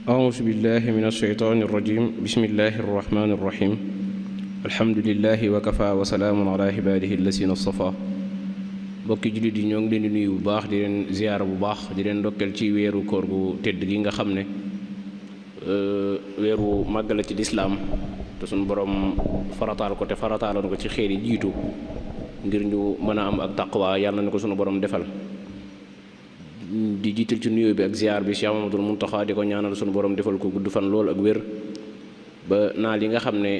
أعوذ بالله من الشيطان الرجيم بسم الله الرحمن الرحيم الحمد لله وكفى وسلام على عباده الذين اصطفى bokki jullit yi ñoo ngi leen di nuyu bu baax di leen ziyaara bu baax di leen ndokkeel ci weeru koor gu tedd gi nga xam ne weeru màgg la ci lislaam te suñu borom farataal ko te farataaloon ko ci xeet yi jiitu ngir ñu mën a am ak taqwa yàlla na ko suñu borom defal di jiital ci nuyoo bi ak ziyaar bi Cheikh Mamadou Mountakha di ko ñaanal suñu borom defal ko gudd fan lool ak wér ba naal yi nga xam ne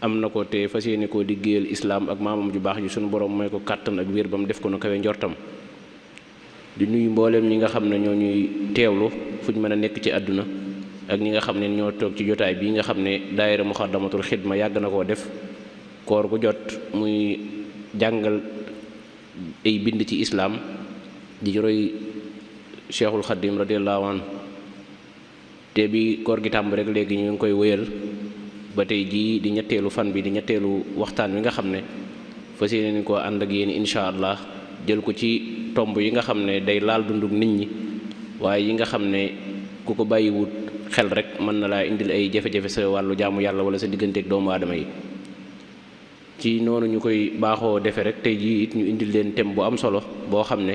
am na ko te fas yéene koo liggéeyal islaam ak maamam ju baax ji suñu borom may ko kàttan ak wér ba mu def ko nu kawe njortam di nuyu mbooleem ñi nga xam ne ñoo ñuy teewlu fu ñu mën a nekk ci àdduna ak ñi nga xam ne ñoo toog ci jotaay bii nga xam ne daayira Muxaddamatul Xidma yàgg na koo def koor gu jot muy jàngal ay bind ci islaam di roy Cheikhul Xadim radiyallahu anhu te bi koor gi tàmb rek léegi ñu ngi koy wéyal ba tey jii di ñetteelu fan bi di ñetteelu waxtaan wi nga xam ne fas yéene nañ koo ànd ak yéen incha allah jël ko ci tomb yi nga xam ne day laal dundug nit ñi waaye yi nga xam ne ku ko bàyyiwut xel rek mën na laa indil ay jafe-jafe sa wàllu jaamu yàlla wala sa digganteeg doomu aadama yi ci noonu ñu koy baaxoo defe rek tey jii it ñu indil leen thème bu am solo boo xam ne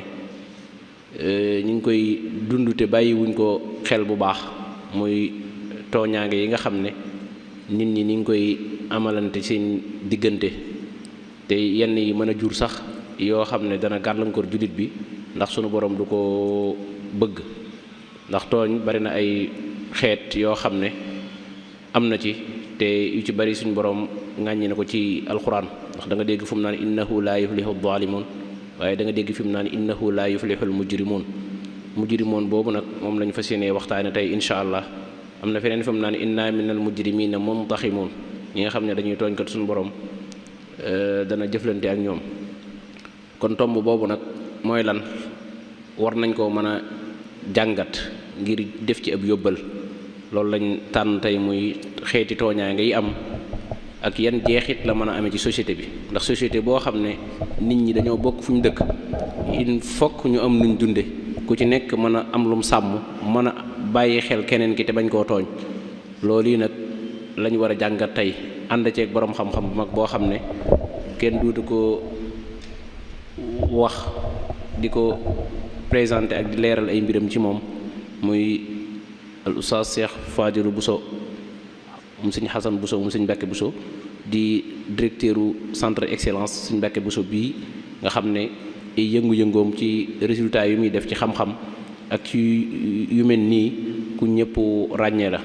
ñu ngi koy dund te bàyyiwuñ ko xel bu baax muy tooñaange yi nga xam ne nit ñi ni ngi koy amalante seen diggante te yenn yi mën a jur sax yoo xam ne dana gàllankoor jullit bi ndax sunu borom du ko bëgg ndax tooñ bari na ay xeet yoo xam ne am na ci te yu ci bari suñu borom ŋàññi na ko ci alxuraan ndax da nga dégg fu mu naan innahu laa yuflihu zaalimuun waaye da nga dégg fi mu naan innahu laa yuflihul mujrimoon boobu nag moom lañu fas yéenee waxtaane tey incha allah am na feneen fi mu naan inna minal mujrimina muntaximuun ñi nga xam ne dañuy tooñ kat suñu borom dana jëflante ak ñoom kon tomb boobu nag mooy lan war nañ koo mën a jàngat ngir def ci ab yóbbal loolu lañ tànn tey muy xeeti tooñaange yi am ak yan jeexit la mën a amee ci société bi ndax société boo xam ne nit ñi dañoo bokk fu ñu dëkk il faut ñu am nuñ dunde ku ci nekk mën a am lum sàmm mën a bàyyi xel keneen ki te bañ koo tooñ loolu yi nag lañ war a jàngat tey ànd ceeg boroom xam-xam bu mag boo xam ne kenn duutu ko wax di ko présenté ak di leeral ay mbiram ci moom muy al oustaz Cheikh Fadilou Bousso mu sëñ Xasan Bousso mu sëñ Mbàkke Bousso di directeuru centre excellence sëñ Mbàkke Bousso bii nga xam ne ay yëngu-yëngoom ci résultat yu muy def ci xam-xam ak ci yu mel nii ku ñëpp ràññee la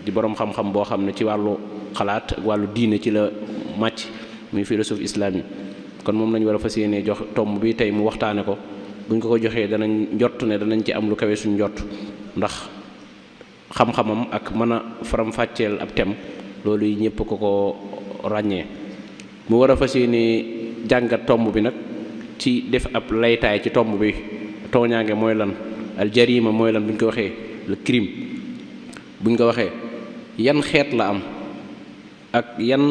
di boroom xam-xam boo xam ne ci wàllu xalaat ak wàllu diine ci la màcc muy philosophe islamique kon moom lañu war a fas yéenee jox tomb bi tey mu waxtaane ko buñ ko joxee danañ njott ne danañ ci am lu kawe suñ njott ndax xam-xamam ak mën a faram-fàcceel ab tem loolu yi ñëpp ko ràññee mu war a fas yéenee jàngat tomb bi nag ci def ab laytaay ci tomb bi tooñaange mooy lan aljarima mooy lan bu ñu ko waxee le crime bu ñu ko waxee yan xeet la am ak yan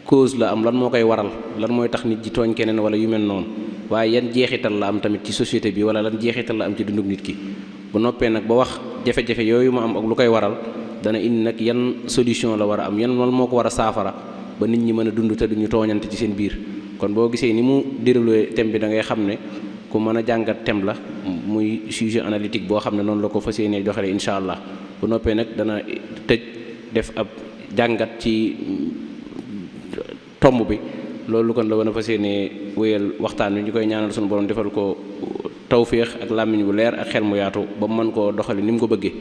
cause la am lan moo koy waral lan mooy tax nit ji tooñ keneen wala yu mel noonu waaye yan jeexital la am tamit ci société bi wala lan jeexital la am ci dunduk nit ki bu noppee nag ba wax jafe-jafe yooyu mu am ak lu koy waral dana indi nag yan solution la war a am yan lan moo ko war a saafara ba nit ñi mën a dund te duñu tooñante ci seen biir kon boo gisee ni mu déroulé thème bi da ngay xam ne ku mën a jàngat thème la muy sujet analytique boo xam ne noonu la ko fas yéenee joxale incha allah bu noppee nag dana tëj def ab jàngat ci tomb bi loolu kon la wan a fas yéenee wéyal waxtaan wi ñu koy ñaanal suñu borom defal ko tawféex ak làmmiñ bu leer ak xel mu yaatu ba mu mën koo doxale ni mu ko bëggee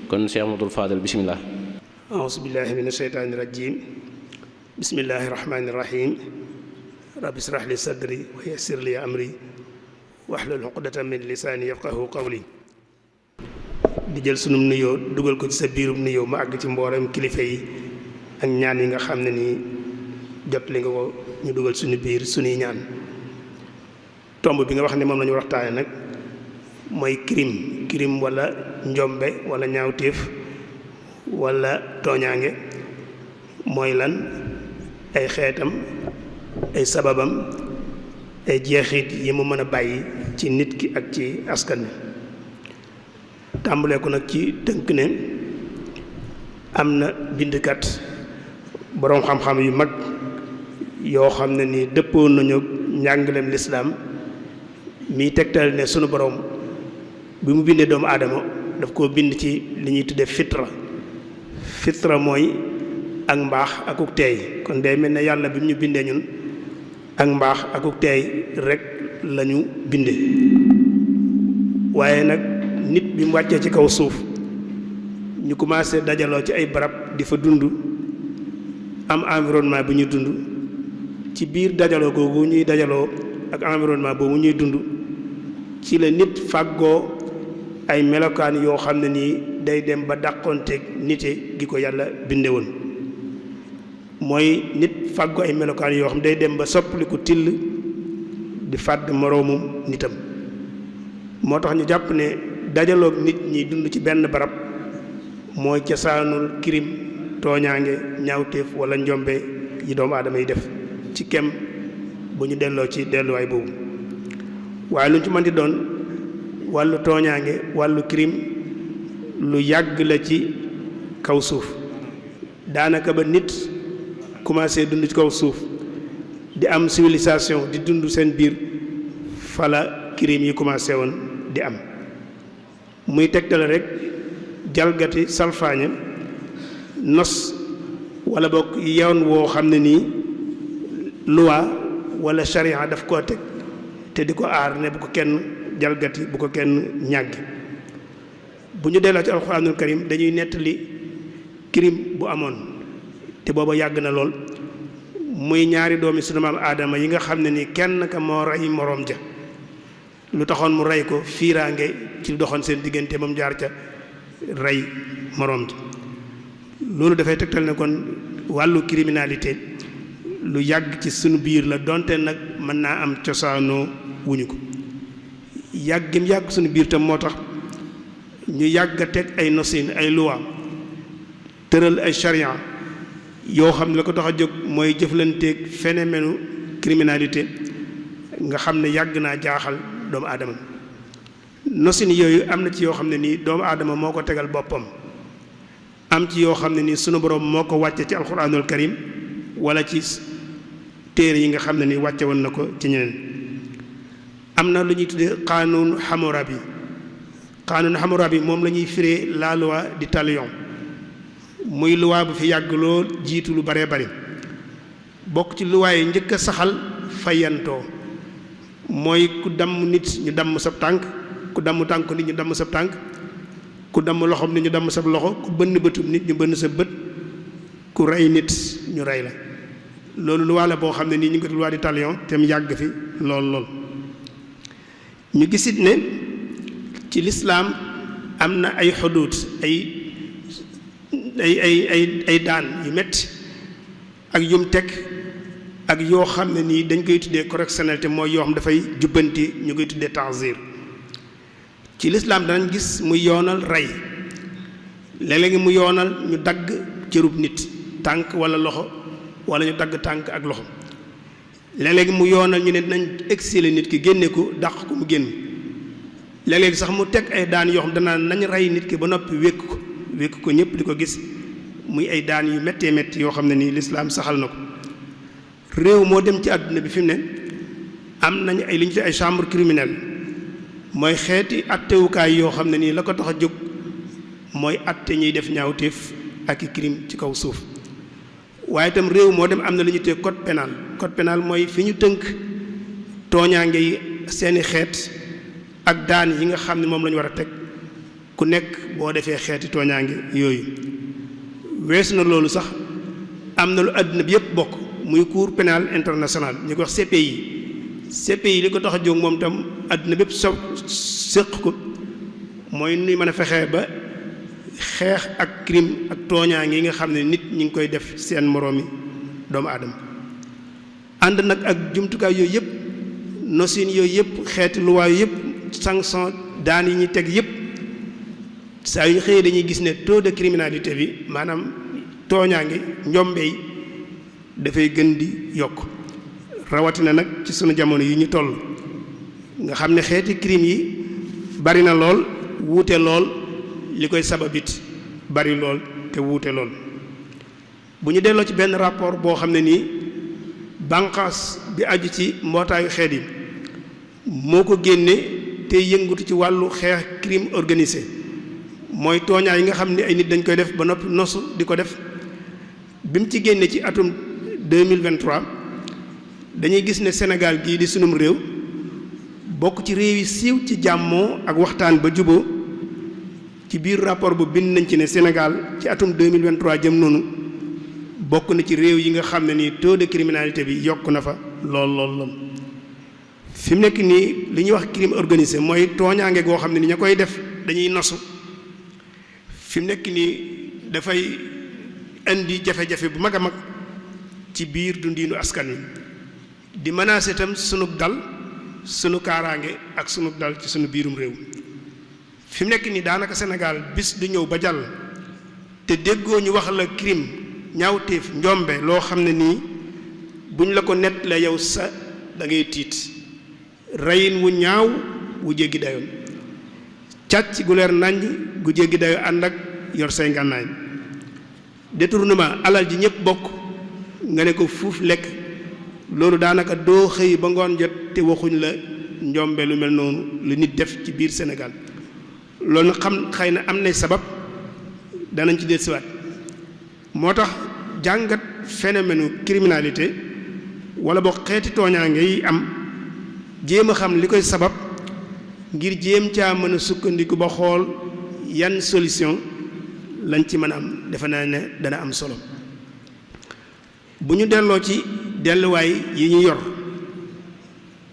kon Cheikh Ahmadul Fadal bismillah aousu billahi min asheytaani rajim bismillahi rahmani rahim rabbi israh li sadri wa yassir li amri wahlul uqdatan min lisaani yafqahu qawli di jël sunum nuyoo dugal ko ci sa biirum nuyoo ma àgg ci mboolem kilifa yi ak ñaan yi nga xam ne nii jot li nga ko ñu dugal suñu biir suñuy ñaan tomb bi nga wax ne moom la ñu waxtaane nag mooy crime wala njombe wala ñaawteef wala tooñaange mooy lan ay xeetam ay sababam ay jeexit yi mu mën a bàyyi ci nit ki ak ci askan wi tàmbalee ko nag ci tënk ne am na bindkat boroom xam-xam yu mag yoo xam ne ni dëppoon nañu njàngaleem lislaam miy tegtal ne sunu boroom bi mu bindee doomu aadama daf koo bind ci li ñuy tuddee fitra mooy ak mbaax akuk teey kon day mel ne yàlla bi mu ñu bindee ñun ak mbaax akuk teey rek lañu bindee waaye nag nit bi mu wàccee ci kaw suuf ñu commencé dajaloo ci ay barab di fa dund am environnement bi ñuy dund ci biir dajaloo googu ñuy dajaloo ak environnement boobu ñuy dund ci la nit fàggoo ay melokaan yoo xam ne nii day dem ba dàqonteeg nite gi ko yàlla binde woon mooy nit fàggoo ay melokaan yoo xam day dem ba soppaliku till di fàdd moroomum nitam moo tax ñu jàpp ne dajaloog nit ñi dund ci benn barab mooy cosaanul kirim tooñaange ñaawteef wala njombe yi doomu aadama yi def ci kem bu ñu delloo ci delluwaay boobu waaye lu ñu ci mën di doon wàllu tooñaange wàllu kirim lu yàgg la ci kaw suuf daanaka ba nit commencé dund ci kaw suuf di am civilisation di dund seen biir fala kirim yi commencé woon di am muy tegtale rek jalgati salfaañe nos wala bokk yoon woo xam ne nii loi wala charia daf koo teg te di ko aar ne bu ko kenn jalgati bu ko kenn ñàggi bu ñu delloo ci alxuraanul karim dañuy nettali crime bu amoon te booba yàgg na lool muy ñaari doomi sunu maam aadama yi nga xam ne ni kenn ka moo rey moroom ja lu taxoon mu rey ko fiiraange ci doxoon seen diggante moom jaar ca rey moroom ja loolu dafay tegtal ne kon wàllu criminalité lu yàgg ci sunu biir la donte nag mën naa am cosaanoo wuñu ko yàggim yàgg sunu biir tam moo tax ñu yàgg a teg ay nosin ay loi tëral ay charia yoo xam ne la ko tax a jóg mooy jëflanteeg phénomène criminalité nga xam ne yàgg naa jaaxal doomu aadama nosin yooyu am na ci yoo xam ne nii doomu aadama moo ko tegal boppam am ci yoo xam ne nii sunu borom moo ko wàcce ci alxuraanul karim wala ci téere yi nga xam ne nii wàcce woon na ko ci ñeneen am na lu ñuy tuddee qaanuun Hammurabi qaanuun Hammurabi moom la ñuy firee la loi du talion muy loi bu fi yàgg lool jiitu lu baree bari bokk ci loi yi njëkk a saxal fayantoo mooy ku damm nit ñu damm sab tànk ku damm tànk nit ñu damm sab tànk ku damm loxoom nit ñu damm sab loxo ku bënn bëtub nit ñu bënn sa bët ku rey nit ñu rey la loolu loi la boo xam ne nii ñu ngi ko loi du talion te mu yàgg fi lool ñu gisit ne ci lislaam am na ay xuduud ay daan yu metti ak yum teg ak yoo xam ne nii dañ koy tuddee correctionnalité mooy yoo xam dafay jubbanti ñu koy tuddee ta'zir ci lislaam danañ gis mu yoonal rey léeg-léegi mu yoonal ñu dagg cërub nit tànk wala loxo wala ñu dagg tànk ak loxo léeg-léegi mu yoonal ñu ne nañ exiler nit ki génne ko dàq ko mu génn léeg-léegi sax mu teg ay daan yoo xam danaa nañ rey nit ki ba noppi wékk ko ñëpp di ko gis muy ay daan yu méttee métti yoo xam ne nii lislaam saxal na ko réew moo dem ci àdduna bi fi mu ne am nañu ay li ñu tuddee ay chambre criminelle mooy xeeti attewukaay yoo xam ne nii la ko tax a jóg mooy atte ñuy def ñaawteef ak i crime ci kaw suuf waaye itam réew moo dem am na lu ñu tuddee code pénal mooy fi ñu tënk tooñaange yi seeni xeet ak daan yi nga xam ne moom la ñu war a teg ku nekk boo defee xeeti tooñaange yooyu weesu na loolu sax am na lu àdduna bi yëpp bokk muy cour pénal international ñu ko wax CPI li ko tax a jóg moom tam àdduna bépp séq ko mooy nuy mën a fexee ba xeex ak crime ak tooñaange yi nga xam ne nit ñi ngi koy def seen moroomi doomu aadama ànd nag ak jumtukaay yooyu yëpp nosin yooyu yëpp xeeti luwaa yooyu yëpp sanction daan yi ñuy teg yëpp saa yu ñu xëyee dañuy gis ne taux de criminalité bi maanaam tooñaange njombe yi dafay gën di yokk rawatina nag ci sunu jamono yi ñu toll nga xam ne xeeti crime yi bari na lool wuute lool li koy sababit bari lool te wuute lool. bu ñu delloo ci benn rapport boo xam ne nii bànqaas bi aju ci mbootaayu xeet yi moo ko génne te yëngutu ci wàllu xeex crime organisé mooy tooñaa yi nga xam ne ay nit dañ koy def ba noppi nosu di ko def bi mu ci génne ci atum 2023 dañuy gis ne Sénégal gii di sunum réew bokk ci réew yi siiw ci jàmmoo ak waxtaan ba juboo ci biir rapport bu bind nañ ci ne Sénégal ci atum 2023 jëm noonu bokk na ci réew yi nga xam ne nii taux de criminalité bi yokk na fa lool. fi mu nekk nii li ñuy wax crime organisé mooy tooñaange goo xam ne ni ña koy def dañuy nosu fi mu nekk nii dafay indi jafe-jafe bu mag a mag ci biir dundiinu askan wi di menacer itam sunu dal sunu kaaraange ak sunu dal ci sunu biirum réew. fi mu nekk nii daanaka Sénégal bis du ñëw ba jàll te déggoo ñu wax la crime ñaawteef njombe loo xam ne nii buñ la ko nett la yow sa da ngay tiit. reyin wu ñaaw wu jéggi dayoon càcc gu leer naññ gu jéggi dayoo ànd ak yor say ngànnaay détournement alal ji ñëpp bokk nga ne ko fuuf lekk loolu daanaka doo xëy ba ngoon jot te waxuñ la njombe lu mel noonu lu nit def ci biir Sénégal loolu nag xam xëy na am nay sabab danañ ci dellusiwaat moo tax jàngat phénomène criminalité wala boo xeeti tooñaange yi am jéem a xam li koy sabab ngir jéem caa mën a sukkandiku ba xool yan solution lañ ci mën a am defe naa ne dana am solo bu ñu delloo ci delluwaay yi ñu yor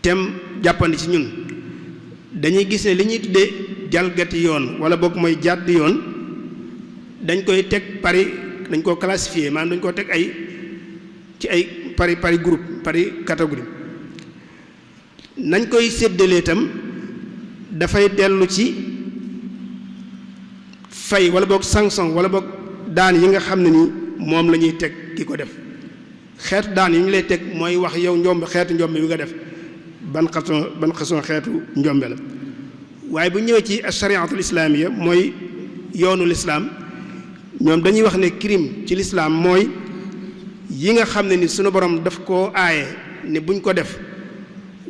tem jàppandi ci ñun dañuy gis ne li ñuy tuddee jalgati yoon wala boog mooy jàdd yoon dañ koy teg dañ koo classifié maanaam dañ koo teg ci ay pari groupe pari catégorie nañ koy séddalee itam dafay dellu ci fay wala boog sanction wala boog daan yi nga xam ne ni moom la ñuy teg ki ko def xeetu daan yi ñu lay teg mooy wax yow njombe xeetu njombe bi nga def ban façon xeetu njombe la waaye bu ñëwee ci chariatul islaamiya mooy yoonu lislaam ñoom dañuy wax ne crime ci lislaam mooy yi nga xam ne ni sunu borom daf koo aaye ne buñ ko def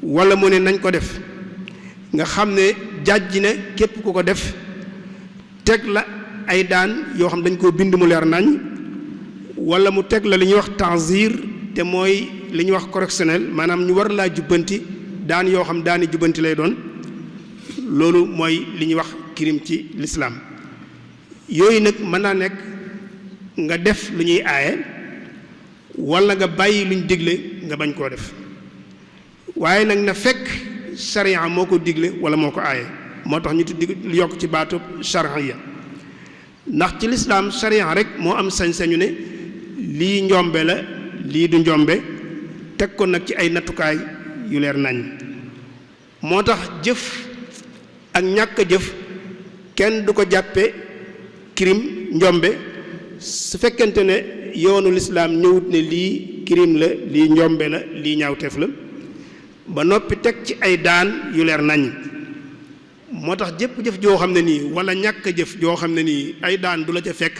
wala mu ne nañ ko def nga xam ne jàjj na képp ku ko def teg la ay daan yoo xam dañ koo bind mu leer nañ wala mu teg la li ñuy wax tanzir te mooy li ñuy wax correctionnel maanaam ñu war laa jubbanti daan yoo xam daani jubbanti lay doon loolu mooy li ñuy wax crime ci lislaam yooyu nag mën naa nekk nga def lu ñuy aaye wala nga bàyyi luñ digle nga bañ koo def waaye nag na fekk charia moo ko digle wala moo ko aaye moo tax ñu tuddi yokk ci baatu charia ndax ci lislaam charia rek moo am sañ-sañu ne lii njombe la lii du njombe teg ko nag ci ay nattukaay yu leer nañ moo tax jëf ak ñàkk a jëf kenn du ko jàppe crime njombe su fekkente ne yoonu lislaam ñëwut ne lii crime la lii njombe la lii ñaawteef la ba noppi teg ci ay daan yu leer nañ moo tax jëpp jëf joo xam ne nii wala ñàkk a jëf joo xam ne nii ay daan du la ca fekk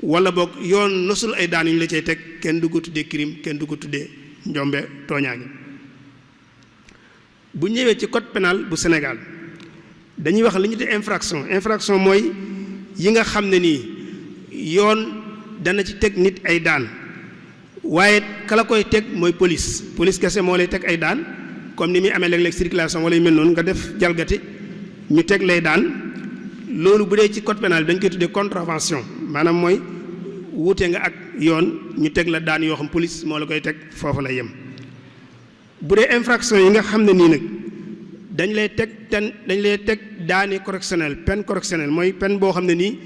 wala boog yoon nosul ay daan yu ñu la cay teg kenn du ko tuddee crime kenn du ko tuddee njombe tooñaange bu ñëwee ci code pénal bu Sénégal dañuy wax li ñu tuddee infraction mooy yi nga xam ne nii yoon dana ci teg nit ay daan waaye kala koy teg mooy police kese moo lay teg ay daan comme ni muy amee léeg-léeg circulation wala yu mel noonu nga def jalgati ñu teg lay daan loolu bu dee ci code pénal dañ koy tuddee contravention maanaam mooy wuute nga ak yoon ñu teg la daan yoo xam police moo la koy teg foofu lay yem bu dee infraction yi nga xam ne nii nag dañ lay teg daani correctionnel peine correctionnelle mooy peine boo xam ne nii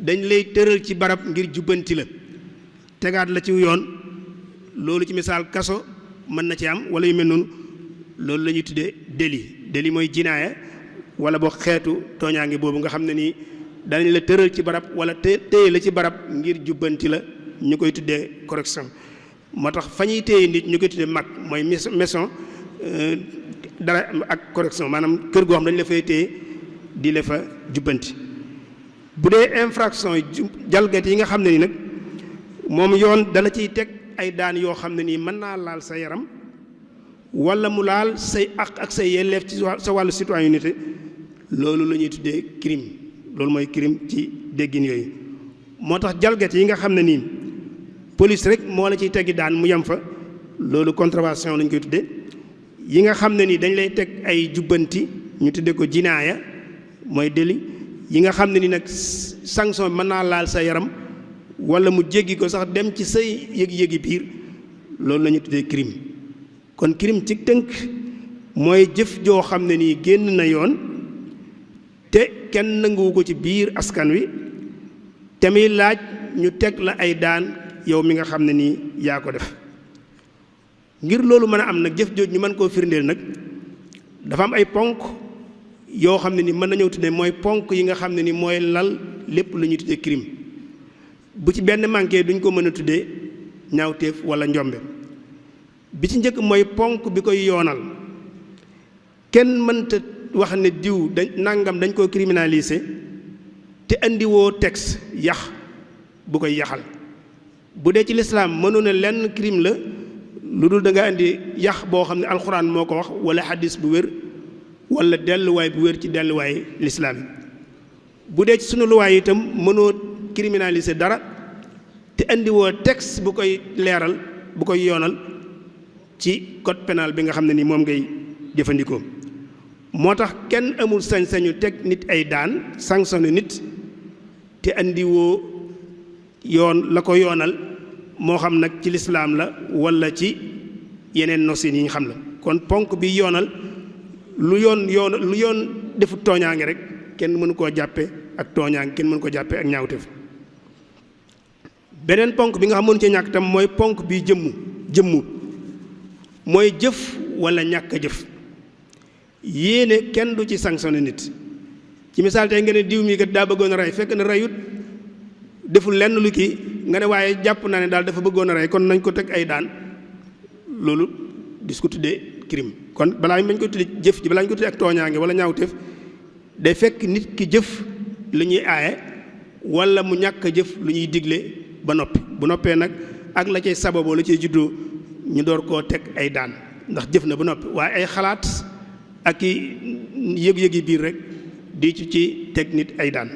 dañ lay tëral ci barab ngir jubbanti la tegaat la ci yoon loolu ci misaal kaso mën na ci am wala yu mel noonu loolu la ñuy tuddee délit mooy jinaaya wala boo xeetu tooñaange boobu nga xam ne nii danañ la tëral ci barab wala téye la ci barab ngir jubbanti la ñu koy tuddee correction moo tax fa ñuy téye nit ñu koy tuddee mag mooy maison dara ak correction maanaam kër goo xam dañ la fay téye di la fa jubbanti bu dee infraction jalgati yi nga xam ne ni nag moom yoon dala ciy teg ay daan yoo xam ne nii mën naa laal sa yaram wala mu laal say àq ak say yelleef ci sa wàllu citoyenneté loolu la ñuy tuddee crime loolu mooy crime ci déggin yooyu moo tax jalgati yi nga xam ne nii police rek moo la ciy teggi daan mu yem fa loolu contravention lañ koy tuddee yi nga xam ne nii dañ lay teg ay jubbanti ñu tuddee ko jinaaya mooy délit yi nga xam ne ni nag sanction bi mën naa laal sa yaram wala mu jéggi ko sax dem ci say yëg-yëgi biir loolu la ñu tuddee crime kon crime ci tënk mooy jëf joo xam ne nii génn na yoon te kenn nanguwu ko ci biir askan wi te muy laaj ñu teg la ay daan yow mi nga xam ne nii yaa ko def ngir loolu mën a am nag jëf jooj ñu mën koo firndeel nag dafa am ay ponk yoo xam ne ni mën nañoo tuddee mooy ponk yi nga xam ne ni mooy lal lépp lu ñuy tuddee crime bu ci benn manqué duñ ko mën a tuddee ñaawteef wala njombe bi ci njëkk mooy ponk bi koy yoonal kenn mënta wax ne diw dañ nangam dañ koo criminaliser te andiwoo texte yax bu koy yaxal bu dee ci lislaam mënu ne lenn crime la lu dul da nga indi yax boo xam ne alxuraan moo ko wax wala hadis bu wér wala delluwaay bu wér ci delluwaay lislaam yi bu dee ci sunu luwaay itam mënoo criminaliser dara te andiwoo texte bu koy leeral bu koy yoonal ci code pénal bi nga xam ne ni moom ngay jëfandikoo moo tax kenn amul sañ-sañu teg nit ay daan sanctionné nit te andiwoo yoon la ko yoonal moo xam nag ci lislaam la wala ci yeneen nosin yi ñu xam la kon ponk bi yoonal lu yoon defu tooñaange rek kenn mënu koo jàppe ak tooñaange kenn mënu ko jàppe ak ñaawteef beneen ponk bi nga xam mënu ci ñàkk tam mooy ponk bi jëmmu mooy jëf wala ñàkk a jëf yéene kenn du ci sanctionné nit ci misaal tey nga ne diw mi kat daa bëggoon a rey fekk na reyut deful lenn lu kii nga ne waaye jàpp naa ne daal dafa bëggoon a rey kon nañ ko teg ay daan loolu dis ko tuddee crime kon balaa ñu ko tuddee jëf ji balaa ñu ko tuddee ak tooñaange wala ñaawteef day fekk nit ki jëf lu ñuy aaye wala mu ñàkk a jëf lu ñuy digle ba noppi bu noppee nag ak la cay sababoo la cay juddoo ñu door koo teg ay daan ndax jëf na ba noppi waaye ay xalaat ak i yëg-yëgi biir rek di ci teg nit ay daan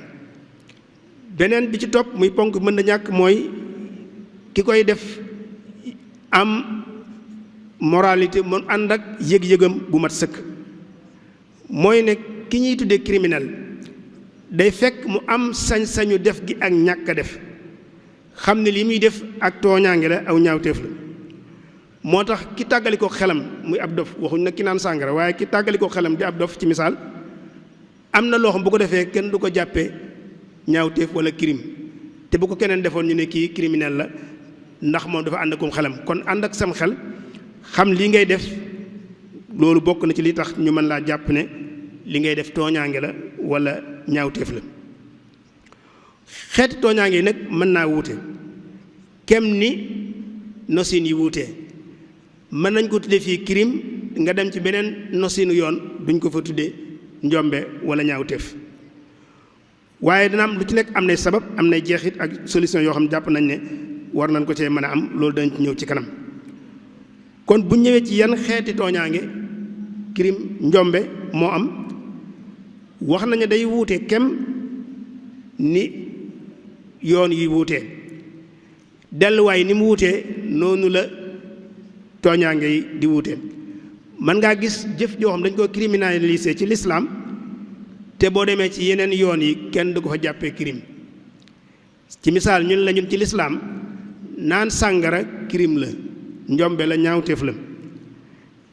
beneen bi ci topp muy ponk mën na ñàkk mooy ki koy def am moralité mu ànd ak yëg-yëgam bu mat sëkk mooy ne ki ñuy tuddee criminel day fekk mu am sañ-sañu def gi ak ñàkk a def xam ne li muy def ak tooñaange la aw ñaawteef la moo tax ki tàggali ko xelam muy ab dof waxuñ nag ki naan sàngara waaye ki tàggali ko xelam di ab dof ci misaal am na loo xam bu ko defee kenn du ko jàppee ñaawteef wala crime te bu ko keneen defoon ñu ne kii criminel la ndax moom dafa ànd akum xelam kon ànd ak sam xel xam li ngay def loolu bokk na ci li tax ñu mën laa jàpp ne li ngay def tooñaange la wala ñaawteef la xeeti tooñaange yi nag mën naa wuute kem ni nosin yi wuute mën nañ ko tudde fii crime nga dem ci beneen nosinu yoon duñ ko fa tudde njombe wala ñaawteef waaye dina am lu ci nekk am nay sabab am nay jeexit ak solution yoo xam jàpp nañ ne war nañ ko cee mën a am loolu dañ ci ñëw ci kanam kon bu ñëwee ci yan xeeti tooñaange crime njombe moo am wax nañu day wuute kem ni yoon yi wuutee delluwaay ni mu wuutee noonu la tooñaange yi di wuute mën ngaa gis jëf joo xam dañ ko criminaliser ci lislaam te boo demee ci yeneen yoon yi kenn du ko fa jàppee crime ci misaal ñun la ñun ci lislaam naan sàngara crime la njombe la ñaawteef la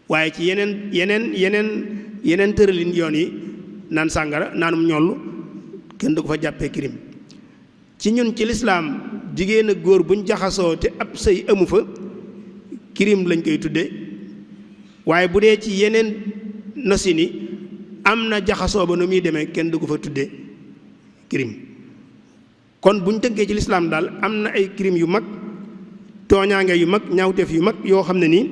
waaye ci yeneen tëralin yoon yi naan sàngara naanum ñollu kenn du ko fa jàppee crime ci ñun ci lislaam jigéen ak góor buñ jaxasoo te ab sëy amu fa crime lañ koy tudde waaye bu dee ci yeneen nosin yi am na jaxasoo ba nu muy demee kenn du ko fa tudde crime kon buñ tënkee ci lislaam daal am na ay crime yu mag tooñaange yu mag ñaawteef yu mag yoo xam ne nii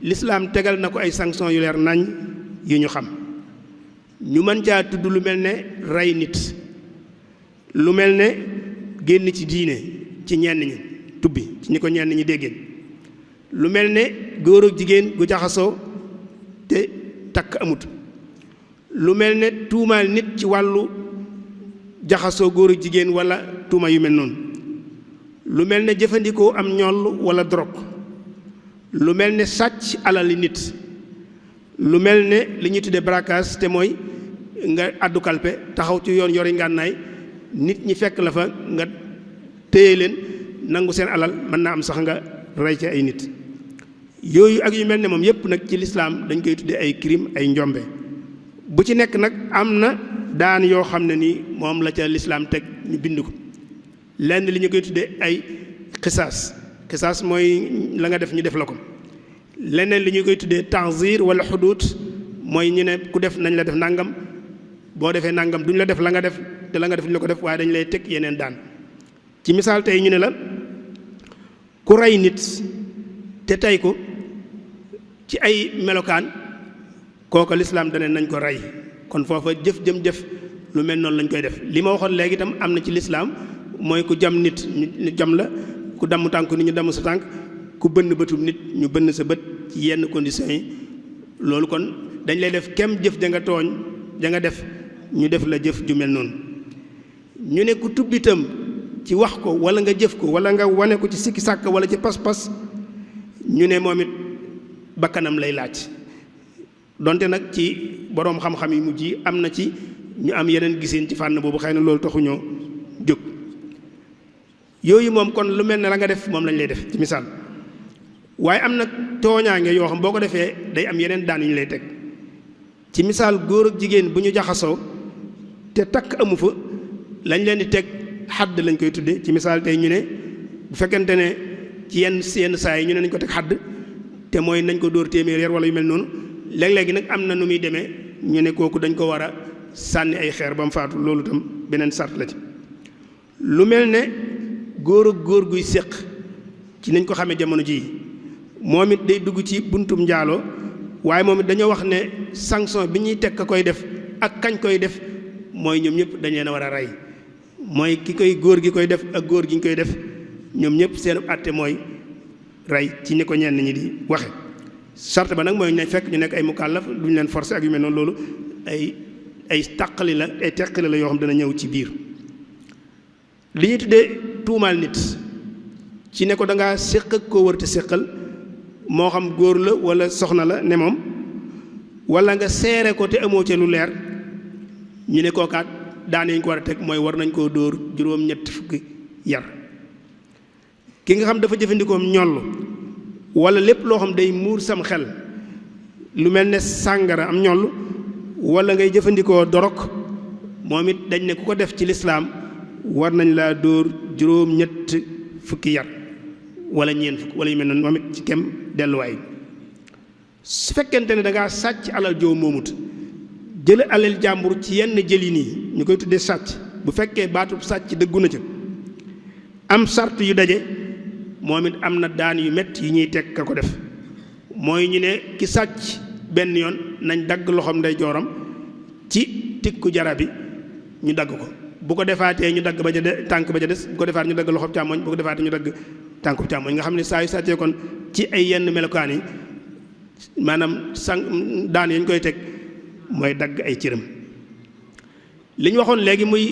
lislaam tegal na ko ay sanction yu leer nañ yu ñu xam ñu mën caa tudd lu mel ne rey nit lu mel ne génn ci diine ci ñenn ñi tubbi ci ñi ko ñenn ñi déggeen lu mel ne góor ak jigéen gu jaxasoo te takk amut lu mel ne tuumaal nit ci wàllu jaxasoo góor ak jigéen wala tuuma yu mel noonu lu mel ne jëfandikoo am ñoll wala drogue lu mel ne sàcc alali nit lu mel ne li ñuy tuddee braquage te mooy nga àddu kalpe taxaw ci yoon yori ngànnaay nit ñi fekk la fa nga téye leen nangu seen alal mën naa am sax nga rey ci ay nit yooyu ak yu mel ne moom yépp nag ci lislaam dañ koy tuddee ay crime ay njombe bu ci nekk nag am na daan yoo xam ne nii moom la ca lislaam teg ñu bind ko lenn li ñu koy tuddee ay xisaas mooy la nga def ñu def la ko leneen li ñu koy tuddee tanzir wala xuduut mooy ñu ne ku def nañ la def nangam boo defee nangam duñ la def la nga def te la nga def duñ la ko def waaye dañ lay teg yeneen daan ci misaal tey ñu ne la ku rey nit te tey ko ci ay melokaan kooka lislaam dane nañ ko rey kon foofa jëf jëm jëf lu mel noonu lañ koy def li ma waxoon léegi itam am na ci lislaam mooy ku jam nit ñu jam la ku damm tànk nit ñu damm sa tànk ku bënn bëtub nit ñu bënn sa bët ci yenn conditions yi loolu kon dañ lay def kem jëf ja nga tooñ ja nga def ñu def la jëf ju mel noonu ñu ne ku tubbitam ci wax ko wala nga jëf ko wala nga wane ko ci sikki sàkk wala ci pas-pas ñu ne moom it bakkanam lay laaj donte nag ci boroom xam-xam yi mujj yi am na ci ñu am yeneen giseen ci fànn boobu xëy na loolu taxuñoo jóg yooyu moom kon lu mel ne la nga def moom lañ lay def ci misaal waaye am na tooñaange yoo xam boo ko defee day am yeneen daan yu ñu lay teg ci misaal góor ak jigéen bu ñu jaxasoo te takk amu fa lañ leen di teg xadd lañ koy tudde ci misaal tey ñu ne bu fekkente ne ci yenn saa yi ñu ne nañ ko teg xadd te mooy nañ ko dóor téeméer yar wala yu mel noonu léeg-léegi nag am na nu muy demee ñu ne kooku dañ ko war a sànni ay xeer ba mu faatu loolu itam beneen sart la ci lu mel ne góor ak góor guy séq ci nañ ko xamee jamono jii moom it day dugg ci buntum njaaloo waaye moom it dañoo wax ne sanction bi ñuy teg ka koy def ak kañ koy def mooy ñoom ñëpp dañ leen a war a rey mooy ki koy góor gi koy def ak góor gi ñu koy def ñoom ñëpp seen àtte mooy rey ci ni ko ñenn ñi di waxe sart ba nag mooy ñu fekk ñu nekk ay mukallaf duñu leen forcer ak yu mel noonu loolu ay tàqali la ay teqali la yoo xam dana ñëw ci biir li ñuy tuddee tuumaal nit ci ne ko da ngaa séq ak koo wër te séqal moo xam góor la wala soxna la ne moom wala nga seere ko te amoo ca lu leer ñu ne kookaat daan yi ñu ko war a teg mooy war nañ koo dóor juróom-ñetti fukki yar ki nga xam dafa jëfandikoo ñoll wala lépp loo xam day muur sam xel lu mel ne sàngara am ñoll wala ngay jëfandikoo dorog moom it dañ ne ku ko def ci lislaam war nañ laa dóor juróom-ñetti fukki yar wala ñeent fukk wala yu mel noonu moom it ci kem delluwaay su fekkente ne da ngaa sàcc alal joo moomut jële alal jàmbur ci yenn jëli nii ñu koy tuddee sàcc bu fekkee baatub sàcc dëggu na ca am sart yu daje moom it am na daan yu métti yu ñuy teg ka ko def mooy ñu ne ki sàcc benn yoon nañ dagg loxoom nday jooram ci tikku jara bi ñu dagg ko bu ko defaatee ñu dagg ba ca tànk ba ca des bu ko defaat ñu dagg loxoom càmmoñ bu ko defaatee ñu dagg tànku càmmoñ nga xam ne saa yu sàccee kon ci ay yenn melokaan yi maanaam daan yañ koy teg mooy dagg ay cëram li ñu waxoon léegi muy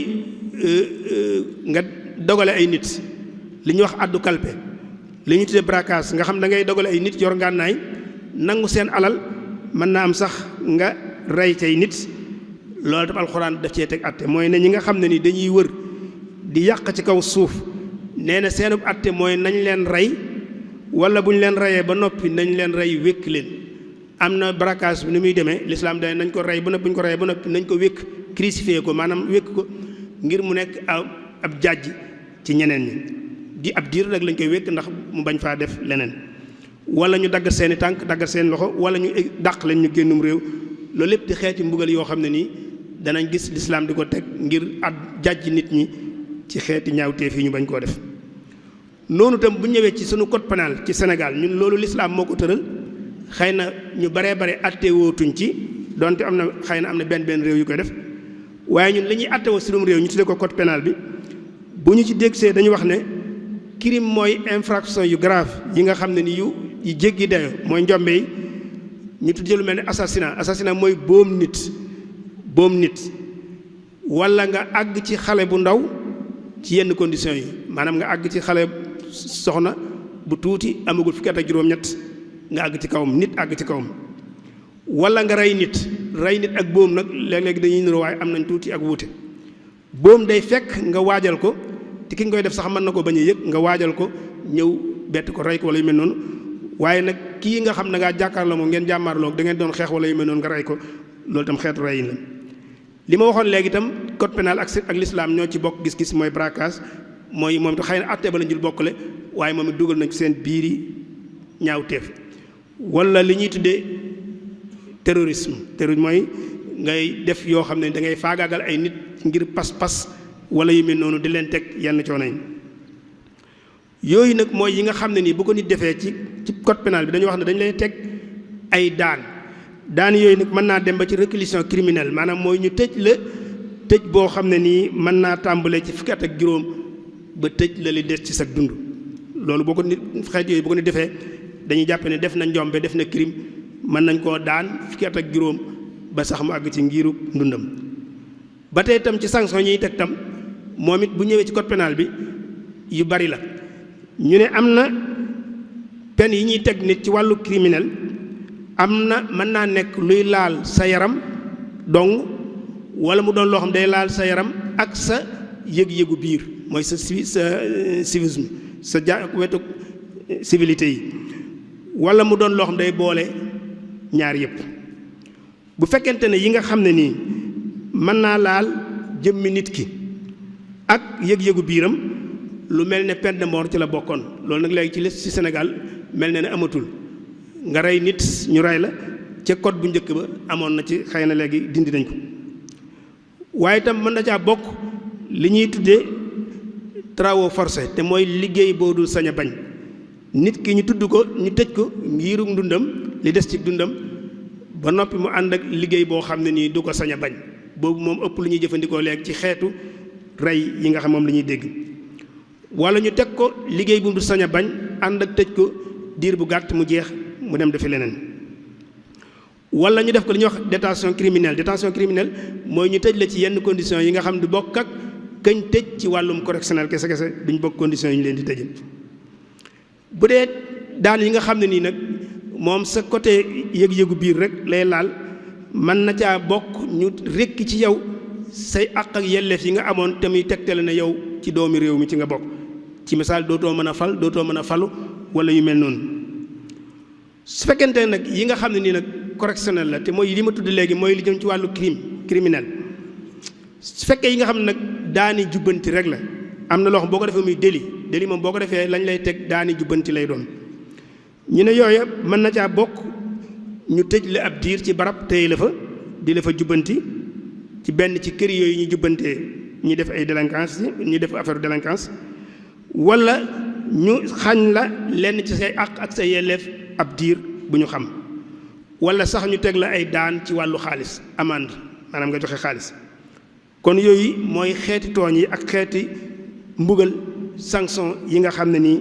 nga dogale ay nit li ñuy wax addu kalpe li ñu tuddee braquage nga xam da ngay dogale ay nit yor ngànnaay nangu seen alal mën naa am sax nga rey cay nit loolu tam alxuraan daf cee teg atte mooy ne ñi nga xam ne ni dañuy wër di yàq ci kaw suuf nee na seenub atte mooy nañ leen rey wala bu ñu leen reyee ba noppi nañ leen rey wékk leen am na braquage bi ni muy demee l'islam day nañ ko rey ba noppi bu ñu ko reyee ba noppi nañ ko wékk crucifié ko maanaam wékk ko ngir mu nekk ab jàjj ci ñeneen ñi di ab diir rek lañ koy wékk ndax mu bañ faa def leneen wala ñu daggat seeni tànk daggat seen loxo wala ñu dàq leen ñu génnum réew loolu lépp di xeeti mbugal yoo xam ne nii danañ gis lislaam di ko teg ngir at jàjj nit ñi ci xeeti ñaawteef yi ñu bañ koo def noonu tam bu ñëwee ci sunu code pénal ci Sénégal ñun loolu lislaam moo ko tëral xëy na ñu baree bare atte wootuñ ci donte am na xëy na am na benn réew yu koy def waaye ñun li ñuy atte woo sunum réew ñu tuddee ko code pénal bi bu ñu ci dégsee dañu wax ne crime mooy infraction yu grave yi nga xam ne ni yu jéggi dayo mooy njombe yi ñu tuddee lu mel ne assassinat mooy boom nit wala nga àgg ci xale bu ndaw ci yenn conditions yi maanaam nga àgg ci xale soxna bu tuuti amagul fukki at ak juróom-ñett nga àgg ci kawam nit àgg ci kawam wala nga rey nit ak boom nag léeg-léeg dañuy niroo waaye am nañ tuuti ak wuute boom day fekk nga waajal ko te ki nga koy def sax mën na ko bañ a yëg nga waajal ko ñëw bett ko rey ko wala yu mel noonu waaye nag kii nga xam ne ngaa jàkkaarloo moom ngeen jàmmaarloo da ngeen doon xeex wala yu mel noonu nga rey ko loolu itam xeetu reyin la li ma waxoon léegi itam code pénal ak l'islam ñoo ci bokk gis-gis mooy braquage mooy moom itam xëy na àtte ba la ñu bokkale waaye moom it dugal nañ ci seen biiri ñaawteef wala li ñuy tuddee terrorisme mooy ngay def yoo xam ne da ngay faagaagal ay nit ngir pas-pas wala yu mel noonu di leen teg yenn coono yi yooyu nag mooy yi nga xam ne nii bu ko nit defee ci code pénal bi dañu wax ne dañu lay teg ay daan yooyu nag mën naa dem ba ci réclusion criminelle maanaam mooy ñu tëj la tëj boo xam ne nii mën naa tàmbalee ci fukki at ak juróom ba tëj la li des ci sa dund loolu boo ko nit xeet yooyu bu ko nit defee dañuy jàpp ne def na njombe def na crime mën nañ koo daan fukki at ak juróom ba sax mu àgg ci ngiiru ndundam ba tey itam ci sanction ñuy teg tam moom it bu ñëwee ci code pénal bi yu bari la ñu ne am na peine yi ñuy teg nit ci wàllu criminel am na mën naa nekk luy laal sa yaram dong wala mu doon loo xam day laal sa yaram ak sa yëg-yëgu biir mooy sa civisme sa wetu civilité yi wala mu doon loo xam day boole ñaar yëpp bu fekkente ne yi nga xam ne nii mën naa laal jëmmi nit ki ak yëg-yëgu biiram lu mel ne peine de mort ci la bokkoon loolu nag léegi ci Sénégal mel na ne amatul nga rey nit ñu rey la ca code bu njëkk ba amoon na ci xëy na léegi dindi nañ ko waaye itam mën na caa bokk li ñuy tuddee travaux forcés te mooy liggéey boo dul sañ a bañ nit ki ñu tudd ko ñu tëj ko ngiru ndundam li des ci dundam ba noppi mu ànd ak liggéey boo xam ne nii du ko sañ a bañ boobu moom ëpp lu ñuy jëfandikoo léegi ci xeetu rey yi nga xam moom la ñuy dégg wala ñu teg ko liggéey bu mu du sañ a bañ ànd ak tëj ko diir bu gàtt mu jeex mu dem defi leneen wala ñu def ko li ñuy wax détention criminelle mooy ñu tëj la ci yenn conditions yi nga xam du bokk ak kañ tëj ci wàllum correctionnel kese duñ bokk conditions yi ñu leen di tëjee bu dee daan yi nga xam ne nii nag moom sa côté yëg-yëgu biir rek lay laal mën na caa bokk ñu rekk ci yow say àq ak yelleef yi nga amoon te muy tegtale na yow ci doomi réew mi ci nga bokk ci misaal dootoo mën a falu wala yu mel noonu su fekkente nag yi nga xam ne nii nag correctionnel la te mooy li ma tudd léegi mooy li jëm ci wàllu criminel su fekkee yi nga xam ne nag daani jubbanti rek la am na loo xam boo ko defee muy délit moom boo ko defee lañ lay teg daani jubbanti lay doon ñu ne yooya mën na caa bokk ñu tëj la ab diir ci barab téye la fa di la fa jubbanti ci benn ci kër yooyu ñu jubbantee ñi def ay délinquance ñi def affaire délinquance wala ñu xañ la lenn ci say àq ak say yelleef ab diir bu ñu xam wala sax ñu teg la ay daan ci wàllu xaalis amende maanaam nga joxe xaalis kon yooyu mooy xeeti tooñ yi ak xeeti mbugal sanction yi nga xam ne nii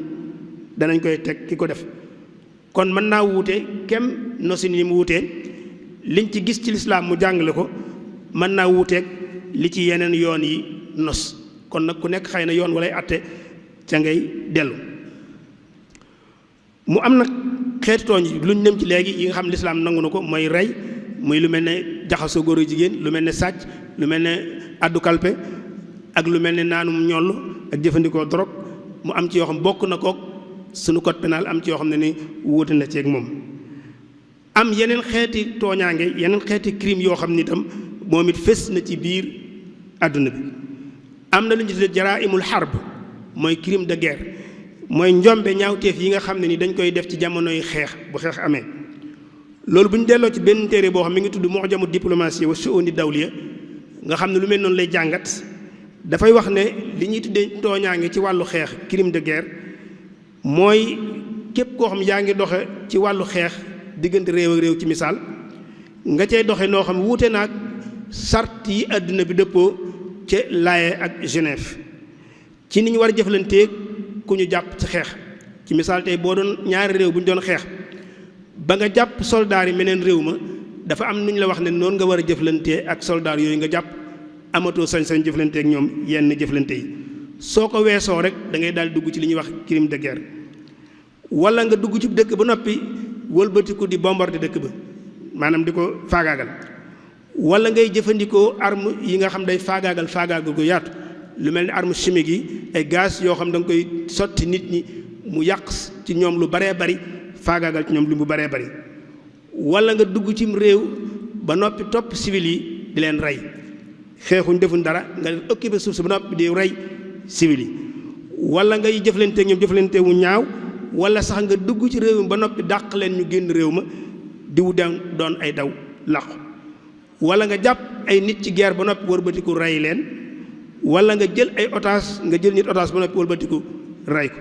danañ koy teg ki ko def kon mën naa wuute kem nosin yi mu wuutee liñ ci gis ci lislaam mu jàngale ko mën naa wuuteeg li ci yeneen yoon yi nos kon nag ku nekk xëy na yoon walay atte ca ngay dellu mu am nag xeeti tooñ yi luñ nem ci léegi yi nga xam lislaam nangu na ko mooy rey muy lu mel ne jaxasoo góor jigéen lu mel ne sàcc lu mel ne addu kalpe ak lu mel ne naanum ñoll ak jëfandikoo drogue mu am ci yoo xam bokk na kook sunu code pénal am ci yoo xam ne ni wuute na ceeg moom am yeneen xeeti tooñaange yeneen xeeti crime yoo xam ni itam moom it fës na ci biir àdduna bi am na lu ñu tuddee jaraa'imul harb mooy crime de guerre mooy njombe ñaawteef yi nga xam ne ni dañ koy def ci jamonoy xeex bu xeex amee loolu bu ñu delloo ci benn téere boo xam mi ngi tudd mu'jamu diplomatie wa shu'uni dawliya nga xam ne lu mel noonu lay jàngat dafay wax ne li ñuy tuddee tooñaange ci wàllu xeex crime de guerre mooy képp koo xam yaa ngi doxe ci wàllu xeex diggante réew ak réew ci misaal nga cay doxe noo xam wuute naag sart yi àdduna bi dëppoo ca Laaye ak Genève ci ni ñu war a jëflanteeg ku ñu jàpp ci xeex. ci misaal tey boo doon ñaari réew bu ñu doon xeex ba nga jàpp soldaar yi meneen réew ma dafa am nu ñu la wax ne noonu nga war a jëflantee ak soldaar yooyu nga jàpp amatoo sañ-sañ jëflanteeg ñoom yenn jëflante yi soo ko weesoo rek da ngay daal dugg ci li ñuy wax crime de guerre. wala nga dugg ci dëkk ba noppi wëlbatiku di bombarder dëkk ba maanaam di ko faagaagal wala ngay jëfandikoo arme yi nga xam day faagaagal gu yaatu lu mel ni arme chimique yi ay gaz yoo xam da nga koy sotti nit ñi mu yàq ci ñoom lu baree bari faagaagal ci ñoom lu mu baree bari wala nga dugg cim réew ba noppi topp civil yi di leen rey xeexuñ defuñ dara nga occupé suuf si ba noppi di rey civil yi wala ngay jëflante ñoom jëflante wu ñaaw wala sax nga dugg ci réew mi ba noppi dàq leen ñu génn réew ma diwu doon ay daw làqu wala nga jàpp ay nit ci guerre ba noppi wëlbatiku rey leen wala nga jël ay otage nga jël nit otage ba noppi wëlbatiku rey ko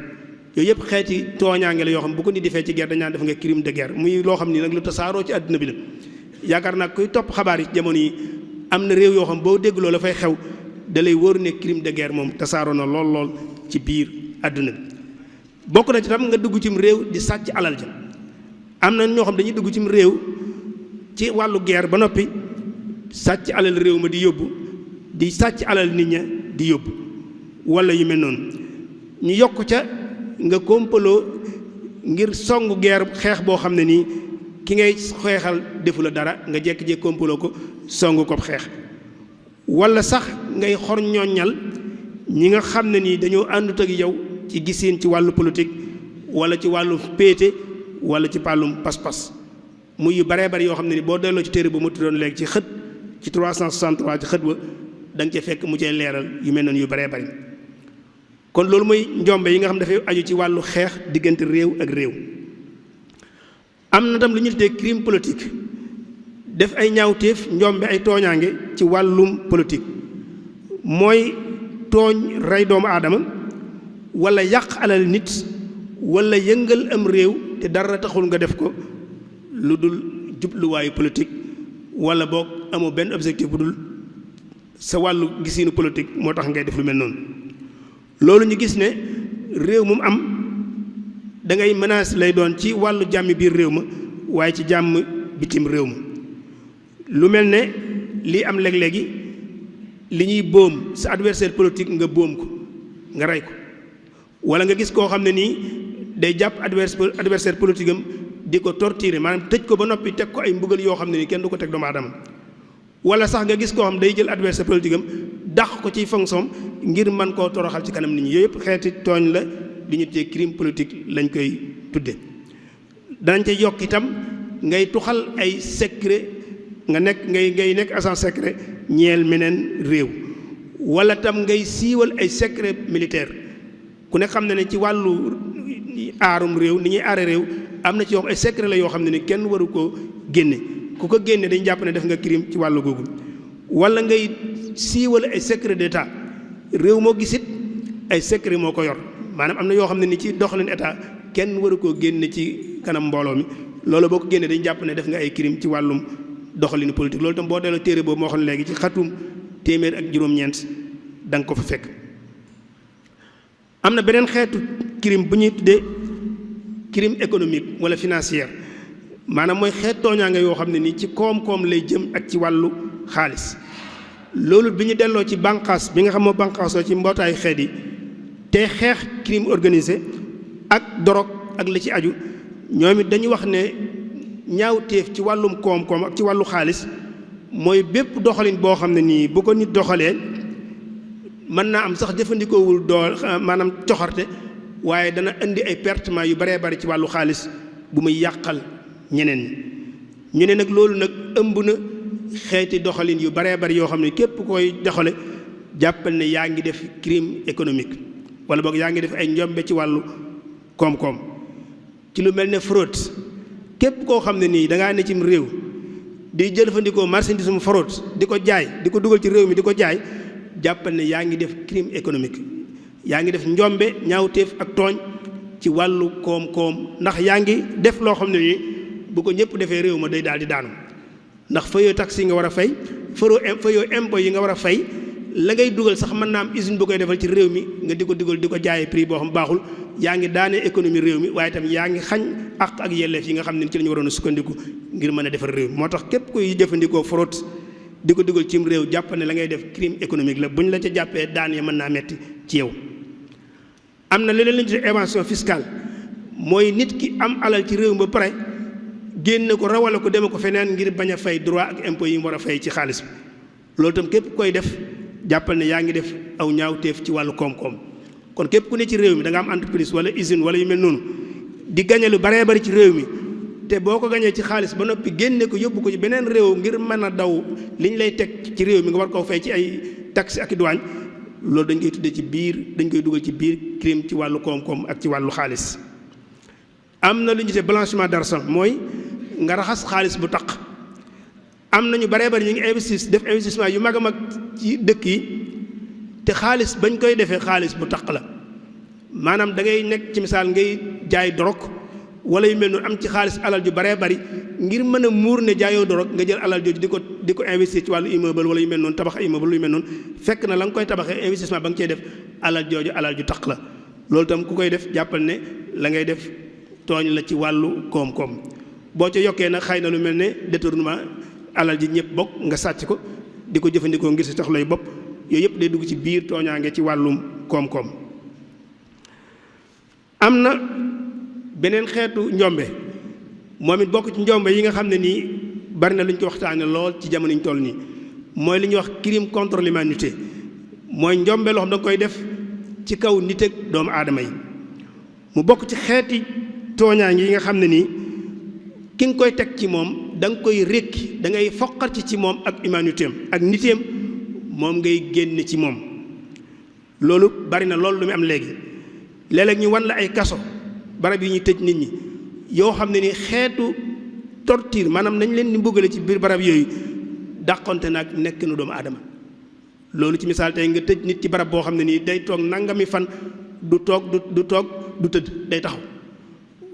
yooyu yëpp xeeti tooñaange la yoo xam bu ko nit defee ci guerre dañ naan def nga crime de guerre muy loo xam ni nag lu tasaaroo ci àdduna bi la yaakaar naa kuy topp xabaar yi ci jamono yi am na réew yoo xam boo dégg loolu la fay xew da lay wóor ne crime de guerre moom tasaaroo na lool ci biir àdduna bi bokk na ci tam nga dugg cim réew di sàcc alal ja am na ñoo xam dañuy dugg cim réew ci wàllu guerre ba noppi sàcc alal réew ma di yóbbu di sàcc alal nit ña di yóbbu wala yu mel noonu ñu yokk ca nga kompaloo ngir songu guerre xeex boo xam ne nii ki ngay xeexal defu la dara nga jekk-jekk kompaloo ko songu ko xeex wala sax ngay xor ñooñal ñi nga xam ne nii dañoo àndut ak yow ci gisiin ci wàllu politique wala ci wàllu péete wala ci pàllum pas-pas muy yu baree bari yoo xam ne ni boo delloo ci téere bu mu tuddoon léegi ci xët ci 363 ci xët wa da nga ca fekk mu cay leeral yu mel noonu yu baree bari kon loolu mooy njombe yi nga xam dafay aju ci wàllu xeex diggante réew ak réew. am na tam lu ñu tuddee crime politique def ay ñaawteef njombe ay tooñaange ci wàllum politique mooy tooñ rey doomu aadama wala yàq alal nit wala yëngal am réew te dara taxul nga def ko lu dul jubluwaayu politique wala boog amoo benn objectif bu dul sa wàllu gisiinu politique moo tax ngay def lu mel noonu. loolu ñu gis ne réew mu am da ngay menace lay doon ci wàllu jàmmi biir réew ma waaye ci jàmm bitim réew ma lu mel ne lii am léeg-léegi li ñuy boom sa adversaire politique nga boom ko nga rey ko wala nga gis koo xam ne nii day jàpp adversaire politique am di ko torturer maanaam tëj ko ba noppi teg ko ay mbugal yoo xam ne nii kenn du ko teg doomu aadama wala sax nga gis koo xam day jël adversaire politique am dàq ko ci fonction ngir mën koo toroxal ci kanam nit ñi yooyu yëpp xeeti tooñ la li ñu tuddee crime politique lañ koy tudde danañ ca yokk itam ngay tuxal ay secret nga nekk ngay nekk agent secret ñeel meneen réew wala tam ngay siiwal ay secret militaire ku ne xam na ne ci wàllu aarum réew ni ñuy aare réew am na ci yoo ay secret la yoo xam ne ni kenn waru koo génne ku ko génne dañ jàpp ne def nga crime ci wàllu googu wala ngay siiwal ay secret d'état réew moo gisit ay secret moo ko yor maanaam am na yoo xam ne ni ci doxalin état kenn waru koo génne ci kanam mbooloo mi loolu boo ko génnee dañ jàpp ne def nga ay crime ci wàllum doxalinu politique loolu tam boo delloo téere boobu moo xam ne léegi ci xatum téeméer ak juróom-ñeent da nga ko fa fekk. am na beneen xeetu crime bu ñuy tuddee crime économique wala financière maanaam mooy xeet tooñaange yoo xam ne nii ci koom-koom lay jëm ak ci wàllu xaalis loolu bi ñu delloo ci bànqaas bi nga xam moo bànqaasoo ci mbootaayu xeet yi te xeex crime organisé ak dorog ak li ci aju ñoom it dañuy wax ne ñaawteef ci wàllum koom-koom ak ci wàllu xaalis mooy bépp doxalin boo xam ne nii bu ko nit doxalee mën naa am sax jëfandikoowul maanaam coxarte waaye dana indi ay pertement yu baree bari ci wàllu xaalis bu muy yàqal ñeneen ñi ñu ne nag loolu nag ëmb na xeeti doxalin yu baree bari yoo xam ne képp koy doxale jàppal ne yaa ngi def crime économique wala boog yaa ngi def ay njombe ci wàllu koom-koom ci lu mel ne fraude képp koo xam ne nii da ngaa ne cim réew di jëfandikoo marchandise mu fraude di ko jaay di ko dugal ci réew mi di ko jaay jàppal ne yaa ngi def crime économique yaa ngi def njombe ñaawteef ak tooñ ci wàllu koom-koom ndax yaa ngi def loo xam ne nii bu ko ñëpp defee réew ma day daal di daanu ndax fayoo taxe yi nga war a fay fayoo impôt yi nga war a fay la ngay dugal sax mën naa am usine bu koy defal ci réew mi nga di ko dugal di ko jaayee prix boo xam baaxul yaa ngi daanee économie réew mi waaye itam yaa ngi xañ àq ak yelleef yi nga xam ne ci la ñu waroon a sukkandiku ngir mën a defar réew mi moo tax képp kuy jëfandikoo fraude di ko dugal cim réew jàpp ne la ngay def crime économique la buñ la ca jàppee daan ya mën naa metti ci yow. am na leneen li ñu tuddee évasion fiscale mooy nit ki am alal ci réew mi ba pare génne ko rawale ko deme ko feneen ngir bañ a fay droit ak impôt yi mu war a fay ci xaalis bi loolu itam képp koy def jàppal ne yaa ngi def aw ñaawteef ci wàllu koom-koom kon képp ku ne ci réew mi da nga am entreprise wala usine wala yu mel noonu di gañe lu baree bari ci réew mi te boo ko gañee ci xaalis ba noppi génne ko yóbbu ko ci beneen réew ngir mën a daw li ñu lay teg ci réew mi nga war koo fay ci ay taxe ak douane loolu dañ koy tuddee ci biir dañ koy dugal ci biir crime ci wàllu koom-koom ak ci wàllu xaalis. am na lu ñu tuddee blanchiment d'argent mooy nga raxas xaalis bu taq am na ñu baree bari ñu ngi def investissement yu mag a mag ci dëkk yi te xaalis bañ koy defee xaalis bu taq la maanaam da ngay nekk ci misaal ngay jaay dorog wala yu mel noonu am ci xaalis alal ju baree bari ngir mën a muur ne jaayoo dorog nga jël alal jooju di ko investir ci wàllu immeuble wala yu mel noonu tabax immeuble yu mel noonu fekk na la nga koy tabaxee investissement ba nga cey def alal jooju alal ju taq la loolu itam ku koy def jàppal ne la ngay def tooñ la ci wàllu koom-koom boo ca yokkee nag xëy na lu mel ne détournement alal ji ñëpp bokk nga sàcc ko di ko jëfandikoo ngir si tax lay bopp yooyu yëpp day dugg ci biir tooñaange ci wàllum koom-koom. am na beneen xeetu njombe moom it bokk ci njombe yi nga xam ne nii bari na lu ñu ko waxtaane lool ci jamono ñu toll nii mooy li ñuy wax crime contre l'humanité mooy njombe loo xam da nga koy def ci kaw nit ak doomu aadama yi mu bokk ci xeeti tooñaange yi nga xam ne nii ki nga koy teg ci moom da nga koy rékki da ngay foqar ci moom ak humanité am ak nitéem moom ngay génn ci moom loolu bari na loolu lu mu am léegi léeg-léeg ñu wan la ay kaso barab yi ñuy tëj nit ñi yoo xam ne ni xeetu torture maanaam nañ leen di mbugale ci biir barab yooyu dàqonte nag nekk nu doomu aadama loolu ci misaal tey nga tëj nit ci barab boo xam ne nii day toog nangami fan du toog du tëdd day taxaw